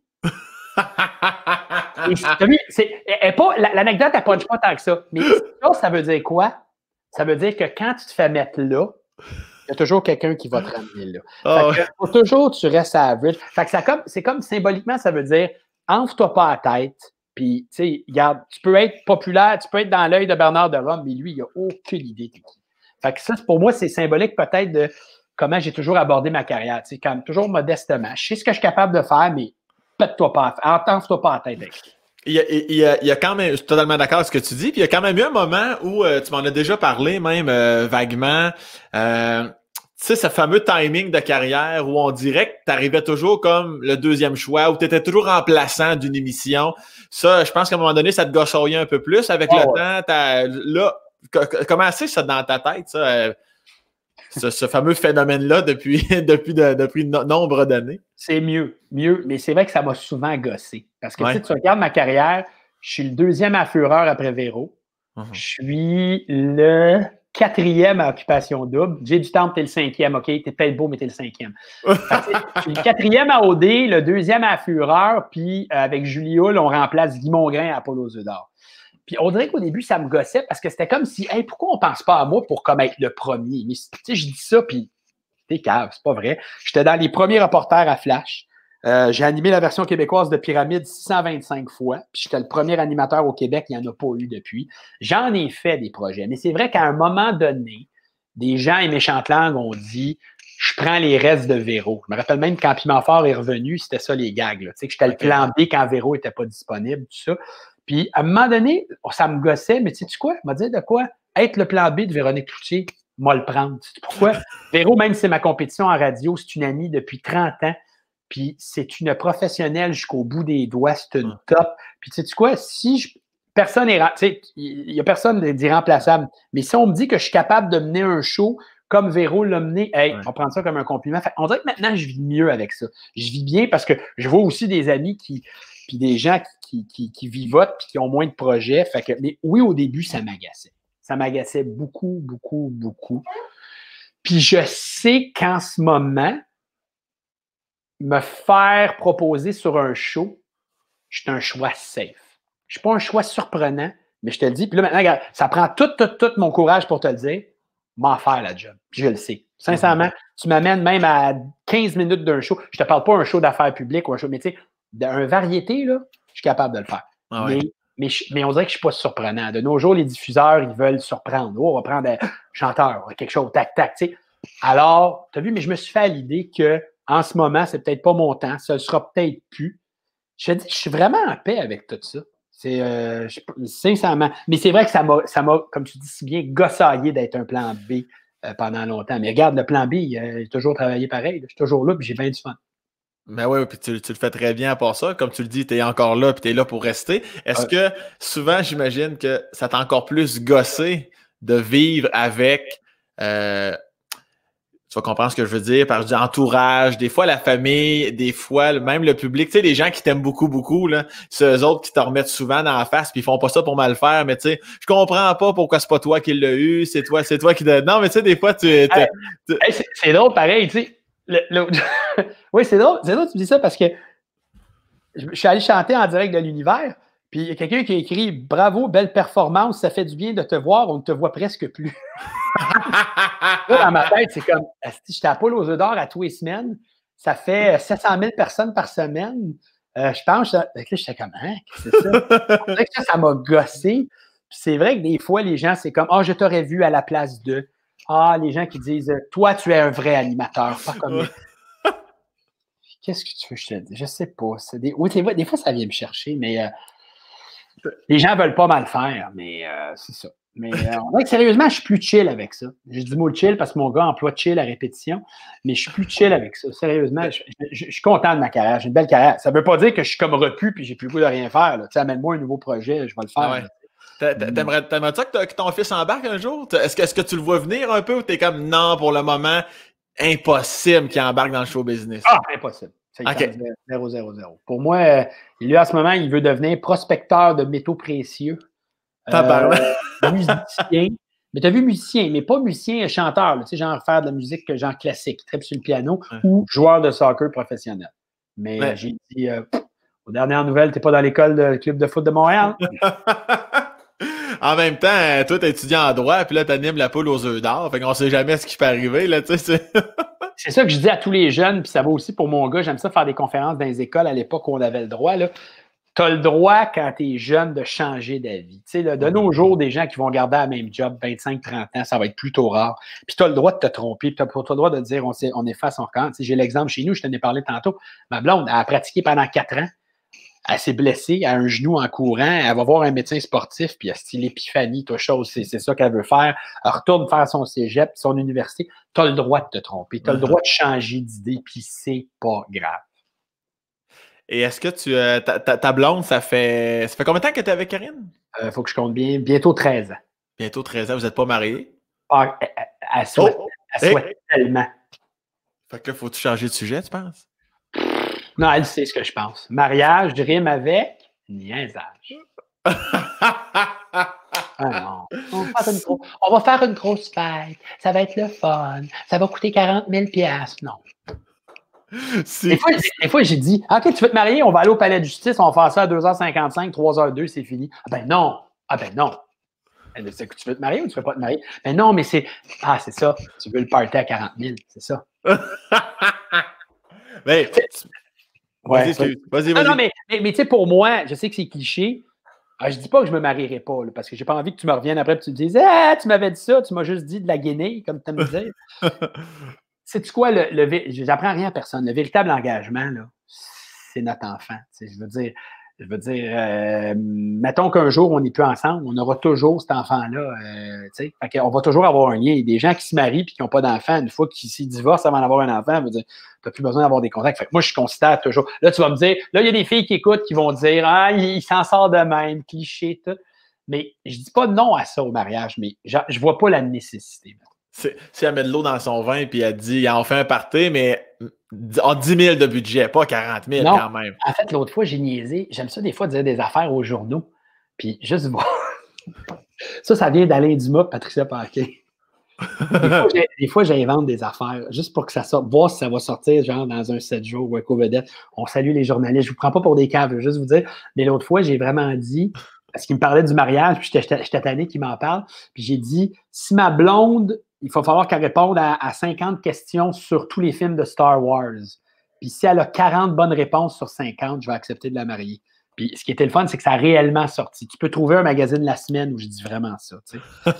L'anecdote, elle punch pas tant que ça. Mais ça veut dire quoi? Ça veut dire que quand tu te fais mettre là, il y a toujours quelqu'un qui va te ramener là. Faut toujours que tu restes à average. Fait que c'est comme symboliquement, ça veut dire enfle-toi pas la tête. Puis, tu sais, regarde, tu peux être populaire, tu peux être dans l'œil de Bernard de Rome, mais lui, il n'a aucune idée de qui. Fait que ça, pour moi, c'est symbolique peut-être de comment j'ai toujours abordé ma carrière. Tu sais, quand même, toujours modestement. Je sais ce que je suis capable de faire, mais pète-toi pas, enfle-toi pas la tête avec ça. Il y a quand même, je suis totalement d'accord avec ce que tu dis, puis il y a quand même eu un moment où tu m'en as déjà parlé, même vaguement, tu sais, ce fameux timing de carrière où on dirait que tu arrivais toujours comme le deuxième choix, où tu étais toujours remplaçant d'une émission. Ça, je pense qu'à un moment donné, ça te gossoyait un peu plus avec le temps. Là, comment c'est ça dans ta tête, ça? Ce fameux phénomène-là depuis nombre d'années. C'est mieux, mais c'est vrai que ça m'a souvent gossé. Parce que si tu regardes ma carrière, je suis le deuxième à Fureur après Véro. Je suis le 4e à Occupation Double. J'ai du temps, t'es le 5e, OK? T'es peut-être beau, mais t'es le 5e. Je suis le 4e à OD, le 2e à Fureur, puis avec Julie Hull, on remplace Guy Mongrain à Apollo aux œufs d'or. Puis on dirait qu'au début, ça me gossait parce que c'était comme si, hey, pourquoi on pense pas à moi pour comme être le premier? Mais tu sais, je dis ça, puis t'es cave, c'est pas vrai. J'étais dans les premiers reporters à Flash. J'ai animé la version québécoise de Pyramide 625 fois. Puis j'étais le premier animateur au Québec, il n'y en a pas eu depuis. J'en ai fait des projets. Mais c'est vrai qu'à un moment donné, des gens et méchantes langues ont dit je prends les restes de Véro. Je me rappelle même quand Piment Fort est revenu, c'était ça les gags. Tu sais, que j'étais le plan B quand Véro n'était pas disponible, tout ça. Puis, à un moment donné, ça me gossait, mais tu sais quoi? Il m'a dit de quoi? Être le plan B de Véronique Cloutier, moi le prendre. Tu sais pourquoi? Véro, même si c'est ma compétition en radio, c'est une amie depuis 30 ans. Puis, c'est une professionnelle jusqu'au bout des doigts. C'est une top. Puis, tu sais quoi? Personne n'est... Tu sais, il n'y a personne d'irremplaçable. Mais si on me dit que je suis capable de mener un show comme Véro l'a mené, hey, on prend ça comme un compliment. Fait, on dirait que maintenant, je vis mieux avec ça. Je vis bien parce que je vois aussi des amis puis des gens qui vivotent puis qui ont moins de projets. Fait que, mais oui, au début, ça m'agaçait. Ça m'agaçait beaucoup, beaucoup, beaucoup. Puis je sais qu'en ce moment, me faire proposer sur un show, c'est un choix safe. Je ne suis pas un choix surprenant, mais je te le dis. Puis là, maintenant, regarde, ça prend tout mon courage pour te le dire. M'en faire la job. Puis je le sais. Sincèrement, tu m'amènes même à 15 minutes d'un show. Je te parle pas d'un show d'affaires publiques ou un show, mais tu sais, d'un variété, là, je suis capable de le faire. Ah ouais. Mais on dirait que je ne suis pas surprenant. De nos jours, les diffuseurs, ils veulent surprendre. Oh, on va prendre un chanteur, quelque chose, tac, tac, tu sais. Alors, tu as vu, mais je me suis fait à l'idée qu'en ce moment, c'est peut-être pas mon temps, ça ne sera peut-être plus. Je te dis, je suis vraiment en paix avec tout ça. C'est sincèrement. Mais c'est vrai que ça m'a, comme tu dis si bien, gossaillé d'être un plan B pendant longtemps. Mais regarde, le plan B, j'ai toujours travaillé pareil. Je suis toujours là, puis j'ai bien du fun. Ben oui, puis tu le fais très bien à part ça. Comme tu le dis, tu es encore là, puis tu es là pour rester. Est-ce que souvent, j'imagine que ça t'a encore plus gossé de vivre avec, tu vas comprendre ce que je veux dire, par entourage, des fois la famille, des fois même le public, tu sais, les gens qui t'aiment beaucoup, beaucoup, là, c'est eux autres qui te remettent souvent dans la face, puis ils font pas ça pour mal faire, mais tu sais, je comprends pas pourquoi c'est pas toi qui l'as eu, c'est toi qui non, mais tu sais, des fois, c'est drôle, pareil, tu sais. Oui, c'est drôle, tu me dis ça parce que je suis allé chanter en direct de l'univers, puis il y a quelqu'un qui a écrit « Bravo, belle performance, ça fait du bien de te voir, on ne te voit presque plus. » Là, dans ma tête, c'est comme « J'étais à Apollo aux œufs d'or à tous les semaines, ça fait 700 000 personnes par semaine. Je pense, là, j'étais comme « Hein, qu'est-ce que c'est ça? » C'est vrai que ça m'a gossé. Puis c'est vrai que des fois, les gens, c'est comme « Ah, je t'aurais vu à la place de... » Ah, les gens qui disent « Toi, tu es un vrai animateur, pas comme... » Qu'est-ce que tu veux que je te dise? Je sais pas. Oui, des fois, ça vient me chercher, mais les gens veulent pas mal faire, mais c'est ça. Mais sérieusement, je suis plus chill avec ça. J'ai du mot chill parce que mon gars emploie chill à répétition, mais je suis plus chill avec ça. Sérieusement, je suis content de ma carrière. J'ai une belle carrière. Ça veut pas dire que je suis comme repu puis j'ai plus le goût de rien faire. Tu sais, amène-moi un nouveau projet, je vais le faire. Ah ouais. T'aimerais ça que ton fils embarque un jour? Est-ce que tu le vois venir un peu ou t'es comme non, pour le moment, impossible qu'il embarque dans le show business? Ah, impossible. Ça, il fait 0-0-0. Pour moi, lui, en ce moment, il veut devenir prospecteur de métaux précieux. Musicien. Mais tu as vu musicien, mais pas musicien chanteur, tu sais, genre faire de la musique genre classique, très sur le piano, ou joueur de soccer professionnel. Mais j'ai dit, aux dernières nouvelles, tu n'es pas dans l'école du club de foot de Montréal. En même temps, toi, tu es étudiant en droit, puis là, tu animes la poule aux œufs d'or. Fait qu'on ne sait jamais ce qui peut arriver, là, tu sais. C'est ça que je dis à tous les jeunes, puis ça va aussi pour mon gars. J'aime ça faire des conférences dans les écoles à l'époque où on avait le droit, là. Tu as le droit, quand tu es jeune, de changer d'avis. Tu sais, là, de nos jours, des gens qui vont garder la même job 25-30 ans, ça va être plutôt rare. Puis tu as le droit de te tromper. Tu as le droit de dire on efface son camp. Tu sais, j'ai l'exemple chez nous, je t'en ai parlé tantôt. Ma blonde, elle a pratiqué pendant 4 ans. Elle s'est blessée, elle a un genou en courant. Elle va voir un médecin sportif, puis elle a style épiphanie, toi, chose, c'est ça qu'elle veut faire. Elle retourne faire son cégep, son université. Tu as le droit de te tromper. Tu as le droit de changer d'idée, puis c'est pas grave. Et est-ce que ta blonde, ça fait combien de temps que tu es avec Karine? Faut que je compte bien. Bientôt 13 ans. Bientôt 13 ans, vous n'êtes pas mariés? Ah, elle souhaite, tellement. Fait que là, faut-tu changer de sujet, tu penses? Non, elle sait ce que je pense. Mariage rime avec niaisage. Non. On va faire une grosse fête. Ça va être le fun. Ça va coûter 40 000 $. Non. Des fois, j'ai dit, OK, tu veux te marier, on va aller au palais de justice, on va faire ça à 2h55, 3h02, c'est fini. Ah ben non. Tu veux te marier ou tu veux pas te marier? Ben non, mais c'est ça. Tu veux le party à 40 000, c'est ça. Mais, vas-y. Non, mais tu sais, pour moi, je sais que c'est cliché. Je dis pas que je me marierai pas, là, parce que j'ai pas envie que tu me reviennes après et que tu me dises tu m'avais dit ça, tu m'as juste dit de la guenille, comme tu aimes dire. Sais-tu quoi, j'apprends rien à personne. Le véritable engagement, là, c'est notre enfant. Je veux dire, mettons qu'un jour, on n'est plus ensemble, on aura toujours cet enfant-là. On va toujours avoir un lien. Il y a des gens qui se marient et qui n'ont pas d'enfant. Une fois qu'ils s'y divorcent avant d'avoir un enfant, tu n'as plus besoin d'avoir des contacts. Fait que moi, je considère toujours. Là, tu vas me dire, là, il y a des filles qui écoutent qui vont dire il s'en sort de même, cliché, tout. Mais je dis pas non à ça au mariage, mais je vois pas la nécessité. Si elle met de l'eau dans son vin et elle dit on fait un party, mais en 10 000 de budget, pas 40 000 non, quand même. En fait, l'autre fois, j'ai niaisé. J'aime ça des fois dire des affaires aux journaux. Puis juste voir. Ça vient d'Alain Dumas, Patricia Paquin. Des fois, j'invente des affaires juste pour que ça sorte, voir si ça va sortir genre dans un 7 jours ou un co-vedette. On salue les journalistes. Je ne vous prends pas pour des caves, je veux juste vous dire. Mais l'autre fois, j'ai vraiment dit, parce qu'il me parlait du mariage, puis j'étais tanné qu'il m'en parle, puis j'ai dit, si ma blonde, il va falloir qu'elle réponde à 50 questions sur tous les films de Star Wars. Puis si elle a 40 bonnes réponses sur 50, je vais accepter de la marier. Puis ce qui était le fun, c'est que ça a réellement sorti. Tu peux trouver un magazine la semaine où je dis vraiment ça, tu sais.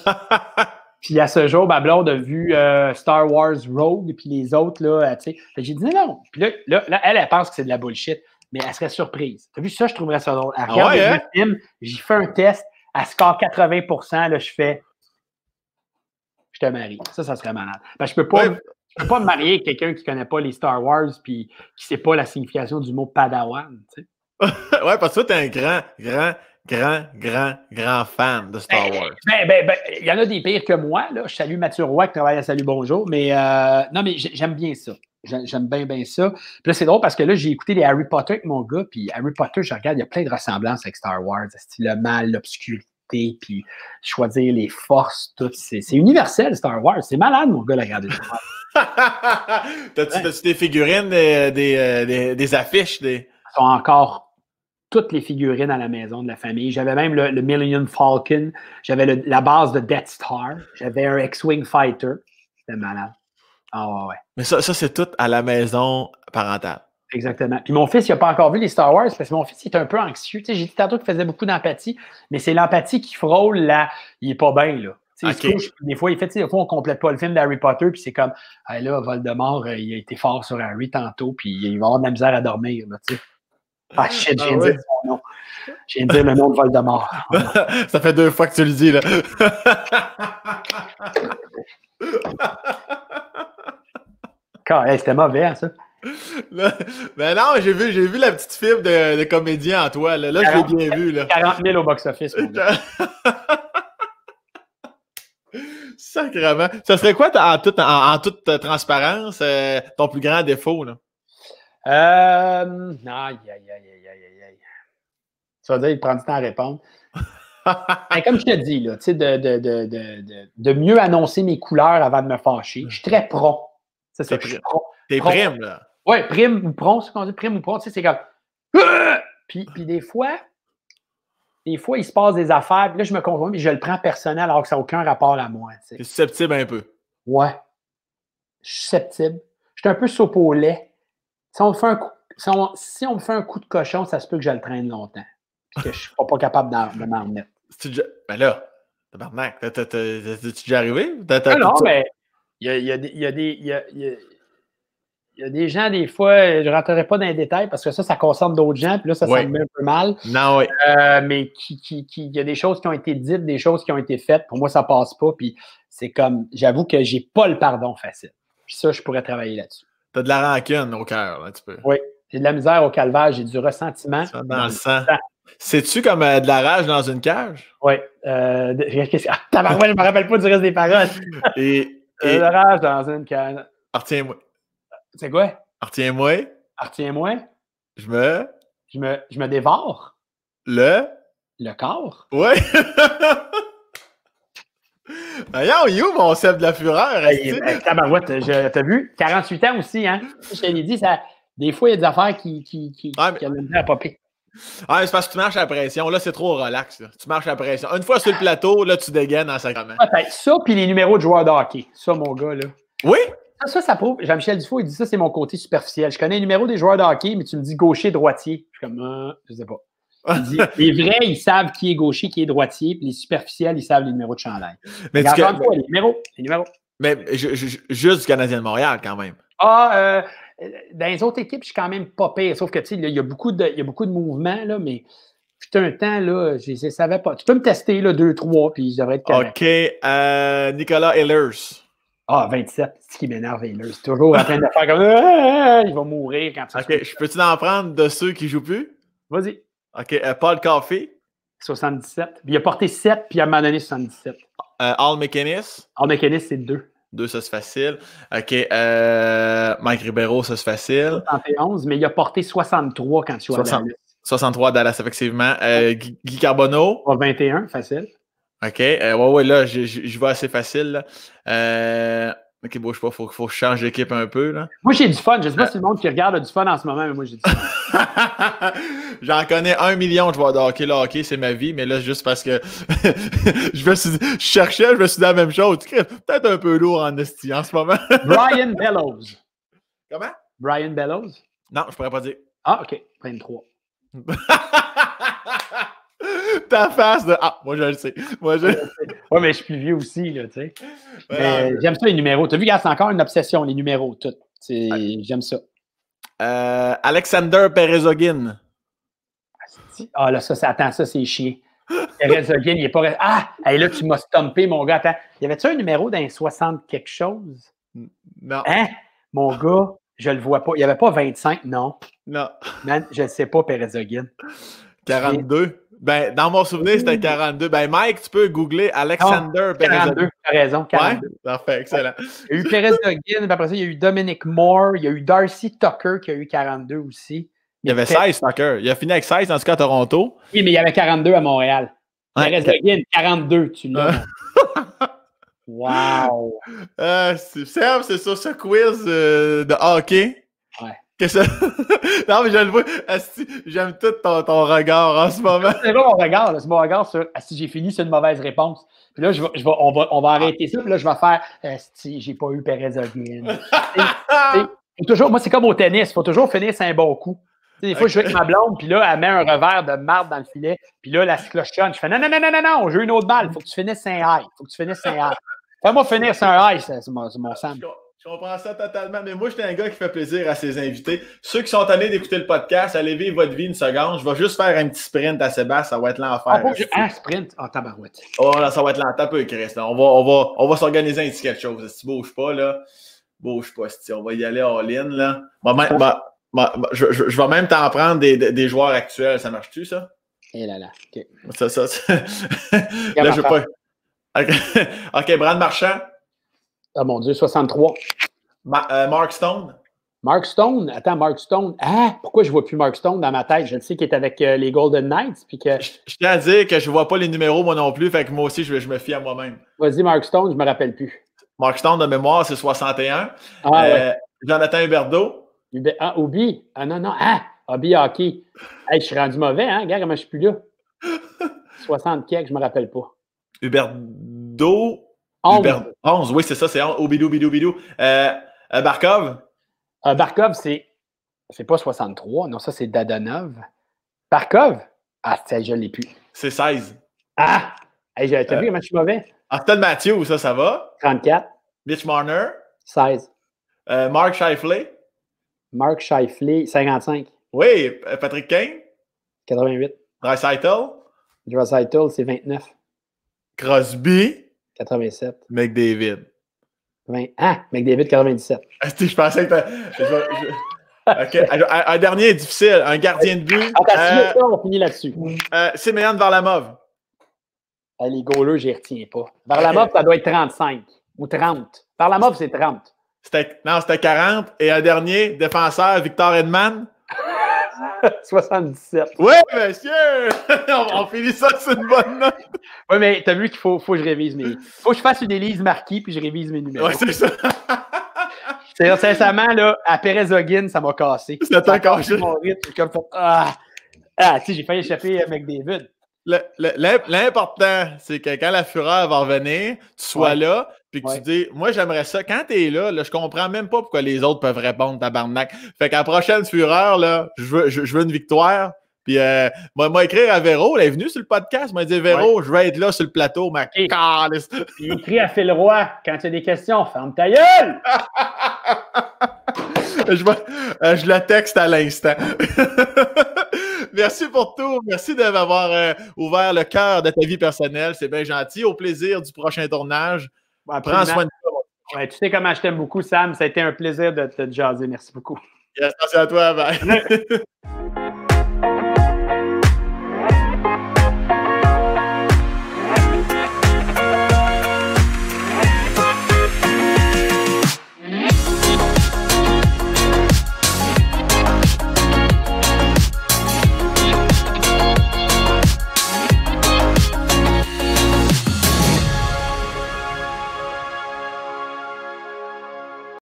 Puis à ce jour, ma blonde a vu Star Wars Rogue, puis les autres, là, tu sais. J'ai dit non. Puis là, elle pense que c'est de la bullshit, mais elle serait surprise. T'as vu ça, je trouverais ça drôle. Elle regarde le film, j'y fais un test, elle score 80%, là, je fais je te marie. Ça serait malade. Ben, je peux pas me marier avec quelqu'un qui connaît pas les Star Wars puis qui sait pas la signification du mot Padawan, tu sais. Ouais, parce que toi, t'es un grand fan de Star Wars. Il y en a des pires que moi, là. Je salue Mathieu Roy qui travaille à Salut Bonjour, mais non, mais j'aime bien ça. J'aime bien ça. Puis là, c'est drôle parce que là, j'ai écouté les Harry Potter avec mon gars, puis Harry Potter, je regarde, il y a plein de ressemblances avec Star Wars, le mal, l'obscurité, puis choisir les forces, tout. C'est universel, Star Wars. C'est malade, mon gars, de regarder Star Wars. T'as-tu des figurines, des affiches? Ils sont encore toutes les figurines à la maison de la famille. J'avais même le Millennium Falcon. J'avais la base de Death Star. J'avais un X-Wing Fighter. C'était malade. Ah ouais. Mais ça, c'est tout à la maison parentale. Exactement. Puis mon fils, il n'a pas encore vu les Star Wars parce que mon fils, il est un peu anxieux. Tu sais, j'ai dit tantôt qu'il faisait beaucoup d'empathie, mais c'est l'empathie qui frôle là. Il n'est pas bien, là. Okay. Il se couche, des fois, des fois, on ne complète pas le film d'Harry Potter, puis c'est comme, là, Voldemort, il a été fort sur Harry tantôt, puis il va avoir de la misère à dormir, là, tu sais. Ah, shit, j'ai dit son nom. Je viens de dire le nom de Voldemort. Ça fait 2 fois que tu le dis, là. C'était mauvais, hein, ça. Mais non, j'ai vu la petite fibre de comédien en toi. Là, je l'ai bien vu. Là. 40 000 au box-office. Sacrément. Ça serait quoi, en toute transparence, ton plus grand défaut? Là? Aïe, aïe, aïe, aïe, aïe, aïe. Ça veut dire qu'il prend du temps à répondre. Mais comme je te dis, là, de mieux annoncer mes couleurs avant de me fâcher. Je suis très prompt. C'est ça, je suis prompt. T'es prime, là. Oui, prime ou prompt, c'est ce qu'on dit, prime ou prompt. Tu sais, c'est comme. Puis des fois, il se passe des affaires, puis là, je me convainc, puis je le prends personnel alors que ça n'a aucun rapport à moi. Tu sais. T'es susceptible un peu. Ouais. Je suis susceptible. Je suis un peu soupe au lait. Si on me fait un coup de cochon, ça se peut que je le traîne longtemps. Puis que je ne suis pas capable de m'en remettre. Ben là, tabarnak, t'es-tu déjà arrivé? Non, mais il y a des gens, des fois, je ne rentrerai pas dans les détails parce que ça concerne d'autres gens, puis là, ça me met un peu mal. Non, oui. Mais il y a des choses qui ont été dites, des choses qui ont été faites. Pour moi, ça ne passe pas. Puis c'est comme, j'avoue que je n'ai pas le pardon facile. Puis ça, je pourrais travailler là-dessus. Tu as de la rancune au cœur, là, tu peux. Oui. J'ai de la misère au calvaire, j'ai du ressentiment. Ça dans le sang. C'est-tu comme de la rage dans une cage? Oui. Tabarouette, je ne me rappelle pas du reste des paroles. Et de la rage dans une cage. Retiens-moi. C'est quoi? Retiens-moi. Retiens-moi. Je me dévore. Le corps? Oui. Voyons, you, mon Seb de la fureur. Tabarouette, t'as vu? 48 ans aussi, hein? Je te l'ai dit, des fois, il y a des affaires qui ont le à popper. Ah, mais c'est parce que tu marches à la pression. Là, c'est trop relax. Là. Tu marches à la pression. Une fois sur le plateau, là, tu dégaines en sacrament. Ça, puis les numéros de joueurs de hockey. Ça, mon gars, là. Oui? Ça prouve. Jean-Michel Dufault, il dit ça, c'est mon côté superficiel. Je connais les numéros des joueurs de hockey, mais tu me dis gaucher, droitier. Je suis comme, je sais pas. Il dit, les vrais, ils savent qui est gaucher, qui est droitier, puis les superficiels, ils savent les numéros de chandail. Mais les numéros. Mais juste du Canadien de Montréal, quand même. Dans les autres équipes, je suis quand même pas pire. Sauf que, tu sais, il y a beaucoup de mouvements, là, mais putain, un temps, là, je ne savais pas. Tu peux me tester, là, 2-3, puis je devrais être correct. OK. Nicolas Ehlers. 27. C'est ce qui m'énerve, Ehlers. C'est toujours en train de faire comme il va mourir quand tu OK. Je peux-tu en prendre de ceux qui ne jouent plus? Vas-y. OK. Paul Coffey. 77. Puis il a porté 7, puis à un moment donné, 77. Al McInnis. Al McInnis, c'est 2. 2, ça c'est facile. OK. Mike Ribeiro, ça c'est facile. 71, mais il a porté 63 quand tu jouais à Dallas. 63 à Dallas, effectivement. Guy Carbonneau. 21, facile. OK. Ouais, là, je vais assez facile. Là. OK, bouge pas, faut que je change d'équipe un peu. Là. Moi, j'ai du fun. Je sais pas si le monde qui regarde a du fun en ce moment, mais moi, j'ai du fun. J'en connais 1 million de joueurs de hockey. Le hockey, c'est ma vie, mais là, juste parce que je me suis dit la même chose. Peut-être un peu lourd en esti en ce moment. Brian Bellows. Comment? Brian Bellows? Non, je pourrais pas dire. Ah, OK. 23. Ta face de moi je le sais. Ouais, mais je suis plus vieux aussi, là, tu sais. J'aime ça, les numéros. Tu as vu, c'est encore une obsession, les numéros, tout. J'aime ça. Alexander Perezogin. Ah, là, attends, ça, c'est chiant. Perezogin, il est pas. Ah! Hey, là, tu m'as stompé, mon gars. Attends, y avait-tu un numéro dans les 60 quelque chose? Non. Hein? Mon gars, je le vois pas. Il n'y avait pas 25, non. Non. Man, je ne sais pas, Perezogin. 42. Ben, dans mon souvenir, c'était 42. Ben, Mike, tu peux googler Alexander Perezogin. 42, tu as raison. 42. Ouais? Parfait, excellent. Il y a eu Perezogin, puis après ça, il y a eu Dominic Moore, il y a eu Darcy Tucker qui a eu 42 aussi. Il y avait 16, Tucker. Il a fini avec 16, en tout cas, à Toronto. Oui, mais il y avait 42 à Montréal. Perezogin, 42, tu l'as. Wow! Serve, c'est sur ce quiz de hockey. Ouais. Non, mais je le vois. J'aime tout ton regard en ce moment. C'est pas mon regard, c'est mon regard sur si j'ai fini, c'est une mauvaise réponse. Puis là, on va arrêter ça, puis là, je vais faire si j'ai pas eu Perezogin. Toujours, moi, c'est comme au tennis, il faut toujours finir sur un bon coup. Des fois, je joue avec ma blonde, puis là, elle met un revers de marde dans le filet, puis là, la clochonne. Je fais non, j'ai une autre balle, il faut que tu finisses un high. Fais-moi finir sur un high, c'est mon Sam. Je comprends ça totalement, mais moi, j'étais un gars qui fait plaisir à ses invités. Ceux qui sont allés d'écouter le podcast, allez vivre votre vie une seconde. Je vais juste faire un petit sprint à Sébastien, ça va être l'enfer. Un sprint? Oh, tabarouette. Oh, là, ça va être l'enfer, peu, Chris. On va s'organiser un petit quelque chose. Si tu bouges pas, là, bouge pas. On va y aller all-in, là. Je vais même t'en prendre des joueurs actuels. Ça marche-tu, ça? Eh là, OK. Ça. Là, je veux pas... OK, Brad Marchand. Ah, mon Dieu, 63. Mark Stone. Mark Stone. Attends, Mark Stone. Ah, pourquoi je ne vois plus Mark Stone dans ma tête? Je le sais qu'il est avec les Golden Knights. Puis que... Je tiens à dire que je ne vois pas les numéros, moi non plus. Fait que moi aussi, je me fie à moi-même. Vas-y, Mark Stone, je ne me rappelle plus. Mark Stone, de mémoire, c'est 61. Ouais. Jonathan Huberdeau. Obi. Ah, non. Obi hockey. Hey, je suis rendu mauvais, hein? Regarde comment je suis plus là. 60 quelques, je ne me rappelle pas. Huberdeau. 11. Oui, c'est ça, c'est 11. Bidou. Barkov. Barkov, c'est pas 63. Non, ça, c'est Dadonov. Barkov? Ah, je ne l'ai plus. C'est 16. Ah! Hey, t'as vu comment je suis mauvais? Auston Matthews, ça va? 34. Mitch Marner. 16. Mark Scheifele. Mark Scheifele, 55. Oui, Patrick Kane. 88. Draisaitl. Draisaitl, c'est 29. Crosby. 87. McDavid. McDavid, 97. Je pensais que OK. Un dernier difficile. Un gardien de but. On finit là-dessus. Simeon Varlamov. Les goalers, je ne les retiens pas. Varlamov, ça doit être 35 ou 30. Varlamov, c'est 30. C'était 40. Et un dernier, défenseur, Victor Edman. 77. Oui, monsieur! on finit ça sur une bonne note. Oui, mais tu as vu qu'il faut que je révise mes... faut que je fasse une Élise marquée puis je révise mes numéros. Oui, c'est ça. C'est sincèrement, là, à Perez-Hoggin, ça m'a cassé. Ça t'a cassé. Mon rythme, j'ai comme fait... tu sais, j'ai failli échapper avec David. L'important, c'est que quand la fureur va revenir, tu sois là, puis que tu dis, moi, j'aimerais ça. Quand tu es là, je comprends même pas pourquoi les autres peuvent répondre, tabarnak. Fait qu'à la prochaine fureur, là, je veux une victoire. Puis, m'a écrire à Véro, elle est venue sur le podcast, m'a dit, Véro, je vais être là sur le plateau, ma calisse. Il écrit à Phil Roy, quand tu as des questions, ferme ta gueule! Je le texte à l'instant. Merci pour tout. Merci de m'avoir ouvert le cœur de ta vie personnelle. C'est bien gentil. Au plaisir du prochain tournage. Prends soin de toi. Ouais, tu sais comment je t'aime beaucoup, Sam. Ça a été un plaisir de te jaser. Merci beaucoup. Merci à toi. Bye.